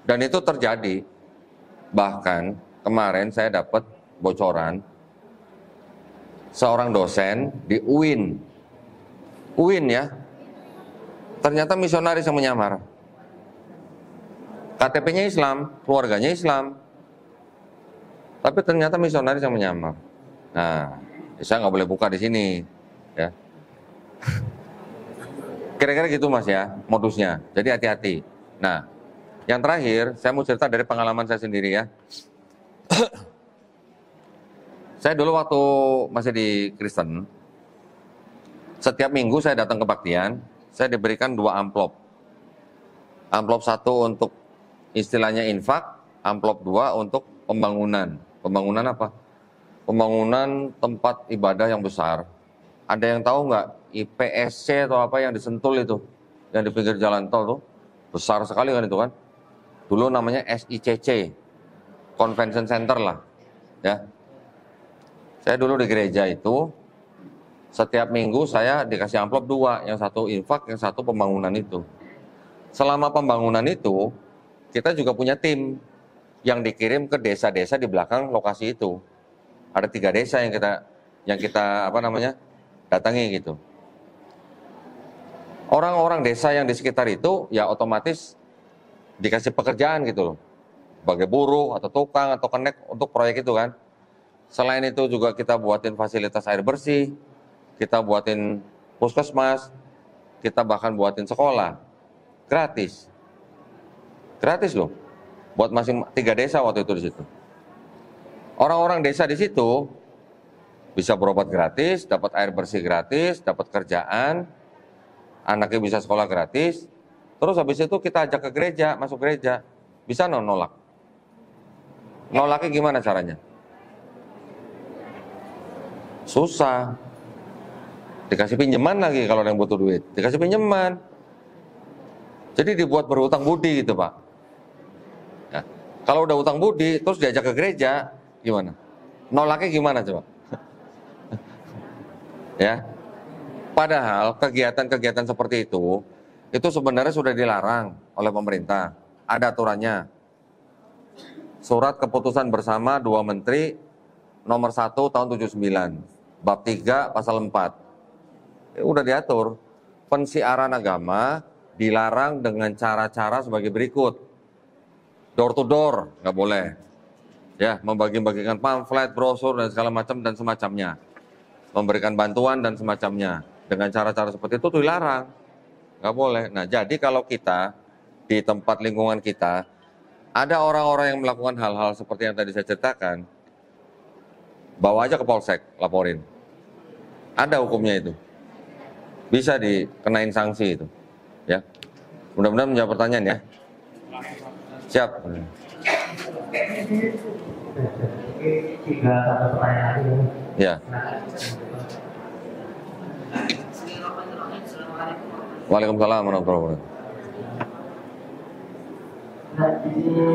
Dan itu terjadi. Bahkan kemarin saya dapat bocoran, seorang dosen di UIN ya, ternyata misionaris yang menyamar. KTP-nya Islam, keluarganya Islam, tapi ternyata misionaris yang menyamar. Nah, saya nggak boleh buka di sini, ya. Kira-kira gitu mas ya, modusnya. Jadi hati-hati. Nah, yang terakhir, saya mau cerita dari pengalaman saya sendiri ya. Saya dulu waktu masih di Kristen, setiap minggu saya datang ke kebaktian, saya diberikan 2 amplop. Amplop 1 untuk istilahnya infak, amplop 2 untuk pembangunan. Pembangunan apa? Pembangunan tempat ibadah yang besar. Ada yang tahu nggak IPSC atau apa yang di Sentul itu, yang di pinggir jalan tol tuh, besar sekali kan itu kan. Dulu namanya SICC, Convention Center lah, ya. Saya dulu di gereja itu, setiap minggu saya dikasih amplop 2, yang satu infak, yang satu pembangunan itu. Selama pembangunan itu, kita juga punya tim yang dikirim ke desa-desa di belakang lokasi itu. Ada 3 desa yang kita datangi gitu. Orang-orang desa yang di sekitar itu ya otomatis dikasih pekerjaan gitu loh, sebagai buruh atau tukang atau kenek untuk proyek itu kan. Selain itu juga kita buatin fasilitas air bersih, kita buatin puskesmas, kita bahkan buatin sekolah, gratis. Gratis loh, buat masing 3 desa waktu itu di situ. Orang-orang desa di situ bisa berobat gratis, dapat air bersih gratis, dapat kerjaan, anaknya bisa sekolah gratis. Terus habis itu kita ajak ke gereja, masuk gereja, bisa nolak. Nolaknya gimana caranya? Susah. Dikasih pinjaman lagi kalau ada yang butuh duit, dikasih pinjaman. Jadi dibuat berutang budi gitu Pak. Ya. Kalau udah utang budi, terus diajak ke gereja, gimana? Nolaknya gimana coba? Ya, padahal kegiatan-kegiatan seperti itu sebenarnya sudah dilarang oleh pemerintah. Ada aturannya. Surat keputusan bersama 2 menteri nomor 1 tahun 79, bab 3 pasal 4. Udah diatur, pensiaran agama dilarang dengan cara-cara sebagai berikut. Door to door, nggak boleh. Ya, membagi-bagikan pamflet, brosur, dan segala macam dan semacamnya. Memberikan bantuan dan semacamnya. Dengan cara-cara seperti itu dilarang. Nggak boleh. Nah, jadi kalau kita, di tempat lingkungan kita, ada orang-orang yang melakukan hal-hal seperti yang tadi saya ceritakan, bawa aja ke polsek, laporin. Ada hukumnya itu. Bisa dikenain sanksi itu. Ya. Mudah-mudahan menjawab pertanyaan ya. Siap. Tiga pertanyaan ini. Ya. Waalaikumsalam warahmatullahi wabarakatuh. Nah, ini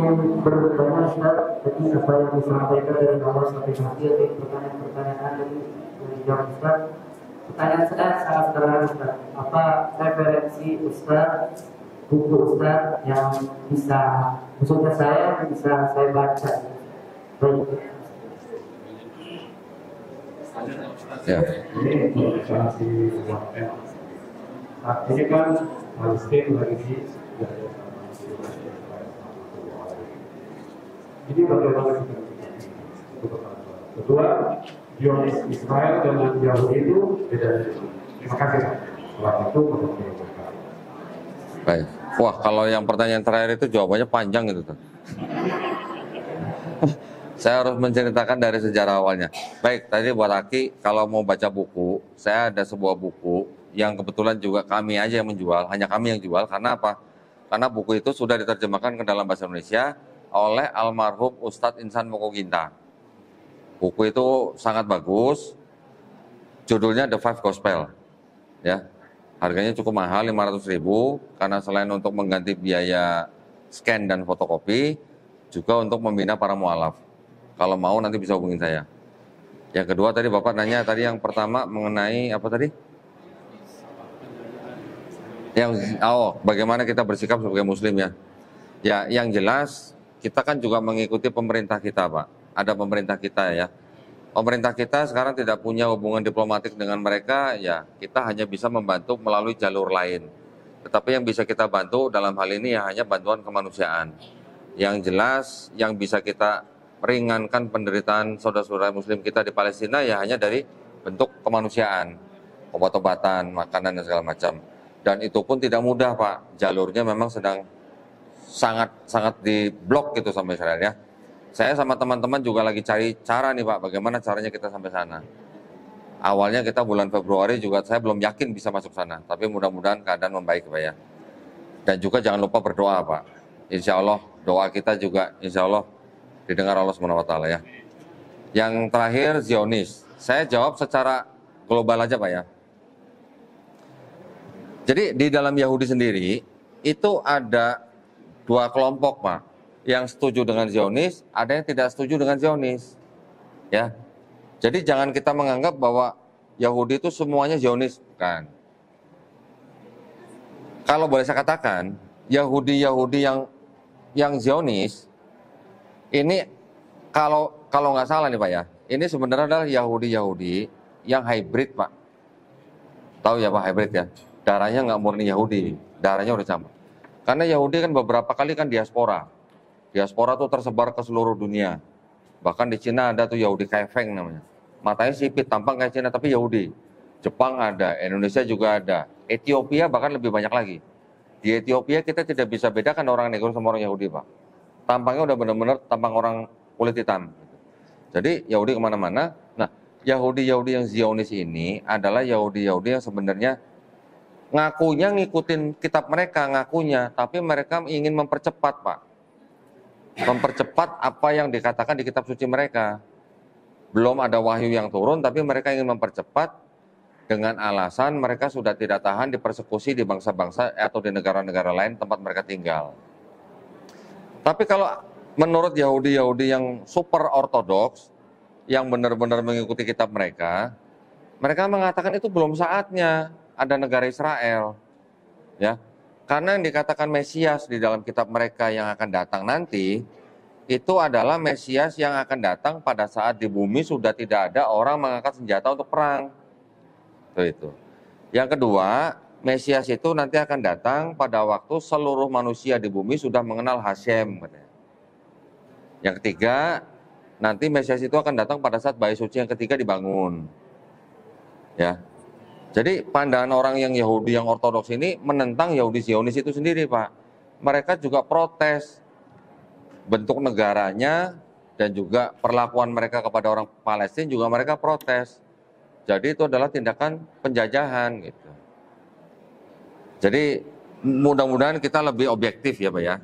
bertanya Ustaz, tadi apa yang disampaikan dari nomor sampai nanti ada pertanyaan-pertanyaan yang dijawab Ustaz. Pertanyaan saya sangat sederhana Ustaz. Apa referensi Ustaz, buku Ustaz yang bisa, maksudnya saya bisa saya baca? Baik. Ya. Ini sanksi sebuah saat ini kan Palestina lagi di ini bagaimana kita kedua Zionis Israel dengan Yahudi itu beda. Terima kasih. Assalamualaikum warahmatullahi wabarakatuh. Baik. Wah, kalau yang pertanyaan terakhir itu jawabannya panjang gitu tuh. Saya harus menceritakan dari sejarah awalnya. Baik, tadi buat Aki, kalau mau baca buku, saya ada sebuah buku yang kebetulan juga kami aja yang menjual, hanya kami yang jual. Karena apa? Karena buku itu sudah diterjemahkan ke dalam bahasa Indonesia oleh almarhum Ustadz Insan Mokoginta. Buku itu sangat bagus, judulnya The Five Gospel. Ya, harganya cukup mahal, 500.000, karena selain untuk mengganti biaya scan dan fotokopi, juga untuk membina para mualaf. Kalau mau nanti bisa hubungin saya. Yang kedua tadi Bapak nanya, tadi yang pertama mengenai apa tadi? Bagaimana kita bersikap sebagai muslim ya? Ya, yang jelas kita kan juga mengikuti pemerintah kita Pak. Ada pemerintah kita ya. Pemerintah kita sekarang tidak punya hubungan diplomatik dengan mereka, ya kita hanya bisa membantu melalui jalur lain. Tetapi yang bisa kita bantu dalam hal ini ya hanya bantuan kemanusiaan. Yang jelas yang bisa kita meringankan penderitaan saudara-saudara muslim kita di Palestina ya hanya dari bentuk kemanusiaan, obat-obatan, makanan dan segala macam. Dan itu pun tidak mudah Pak, jalurnya memang sedang sangat diblok gitu sama Israel ya. Saya sama teman-teman juga lagi cari cara nih Pak, bagaimana caranya kita sampai sana. Awalnya kita bulan Februari juga saya belum yakin bisa masuk sana, tapi mudah-mudahan keadaan membaik Pak ya. Dan juga jangan lupa berdoa Pak, insya Allah doa kita juga insya Allah didengar Allah SWT ya. Yang terakhir Zionis, saya jawab secara global aja Pak ya. Jadi di dalam Yahudi sendiri itu ada 2 kelompok Pak, yang setuju dengan Zionis, ada yang tidak setuju dengan Zionis. Ya. Jadi jangan kita menganggap bahwa Yahudi itu semuanya Zionis, bukan. Kalau boleh saya katakan, Yahudi yang Zionis ini kalau nggak salah nih Pak ya, ini sebenarnya adalah Yahudi yang hybrid Pak. Tahu ya Pak hybrid ya? darahnya nggak murni Yahudi, darahnya udah campur. Karena Yahudi kan beberapa kali kan diaspora. Diaspora tuh tersebar ke seluruh dunia. Bahkan di Cina ada tuh Yahudi Kaifeng namanya. Matanya sipit, tampang kayak Cina tapi Yahudi. Jepang ada, Indonesia juga ada. Ethiopia bahkan lebih banyak lagi. Di Ethiopia kita tidak bisa bedakan orang negro sama orang Yahudi, Pak. Tampangnya udah benar-benar tampang orang kulit hitam. Jadi Yahudi kemana-mana. Nah, Yahudi-Yahudi yang Zionis ini adalah Yahudi-Yahudi yang sebenarnya ngakunya ngikutin kitab mereka, ngakunya, tapi mereka ingin mempercepat, Pak. Mempercepat apa yang dikatakan di kitab suci mereka. Belum ada wahyu yang turun, tapi mereka ingin mempercepat dengan alasan mereka sudah tidak tahan dipersekusi di bangsa-bangsa atau di negara-negara lain tempat mereka tinggal. Tapi kalau menurut Yahudi-Yahudi yang super ortodoks, yang benar-benar mengikuti kitab mereka mengatakan itu belum saatnya ada negara Israel, ya, karena yang dikatakan Mesias di dalam kitab mereka yang akan datang nanti itu adalah Mesias yang akan datang pada saat di bumi sudah tidak ada orang mengangkat senjata untuk perang. Itu. Yang kedua, Mesias itu nanti akan datang pada waktu seluruh manusia di bumi sudah mengenal Hashem. Yang ketiga, nanti Mesias itu akan datang pada saat Bait Suci yang ketiga dibangun, ya. Jadi pandangan orang yang Yahudi yang ortodoks ini menentang Yahudi Zionis itu sendiri, Pak. Mereka juga protes bentuk negaranya dan juga perlakuan mereka kepada orang Palestina juga mereka protes. Jadi itu adalah tindakan penjajahan gitu. Jadi mudah-mudahan kita lebih objektif ya, Pak ya.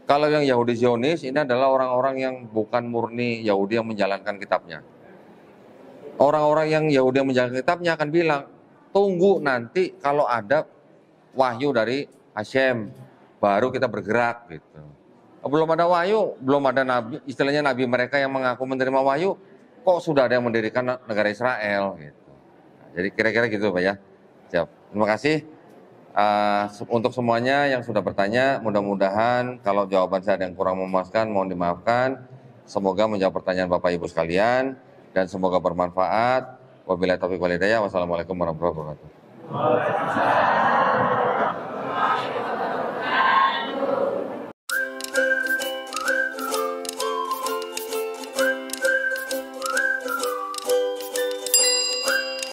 Kalau yang Yahudi Zionis ini adalah orang-orang yang bukan murni Yahudi yang menjalankan kitabnya. Orang-orang yang Yahudi yang menjalankan kitabnya akan bilang, tunggu nanti kalau ada wahyu dari Hashem, baru kita bergerak gitu. Belum ada wahyu, belum ada nabi, istilahnya nabi mereka yang mengaku menerima wahyu, kok sudah ada yang mendirikan negara Israel gitu. Nah, jadi kira-kira gitu Pak ya. Siap. Terima kasih untuk semuanya yang sudah bertanya. Mudah-mudahan kalau jawaban saya ada yang kurang memuaskan, mohon dimaafkan. Semoga menjawab pertanyaan Bapak Ibu sekalian dan semoga bermanfaat. Wabillahi taufiq wal hidayah. Wassalamualaikum warahmatullahi wabarakatuh.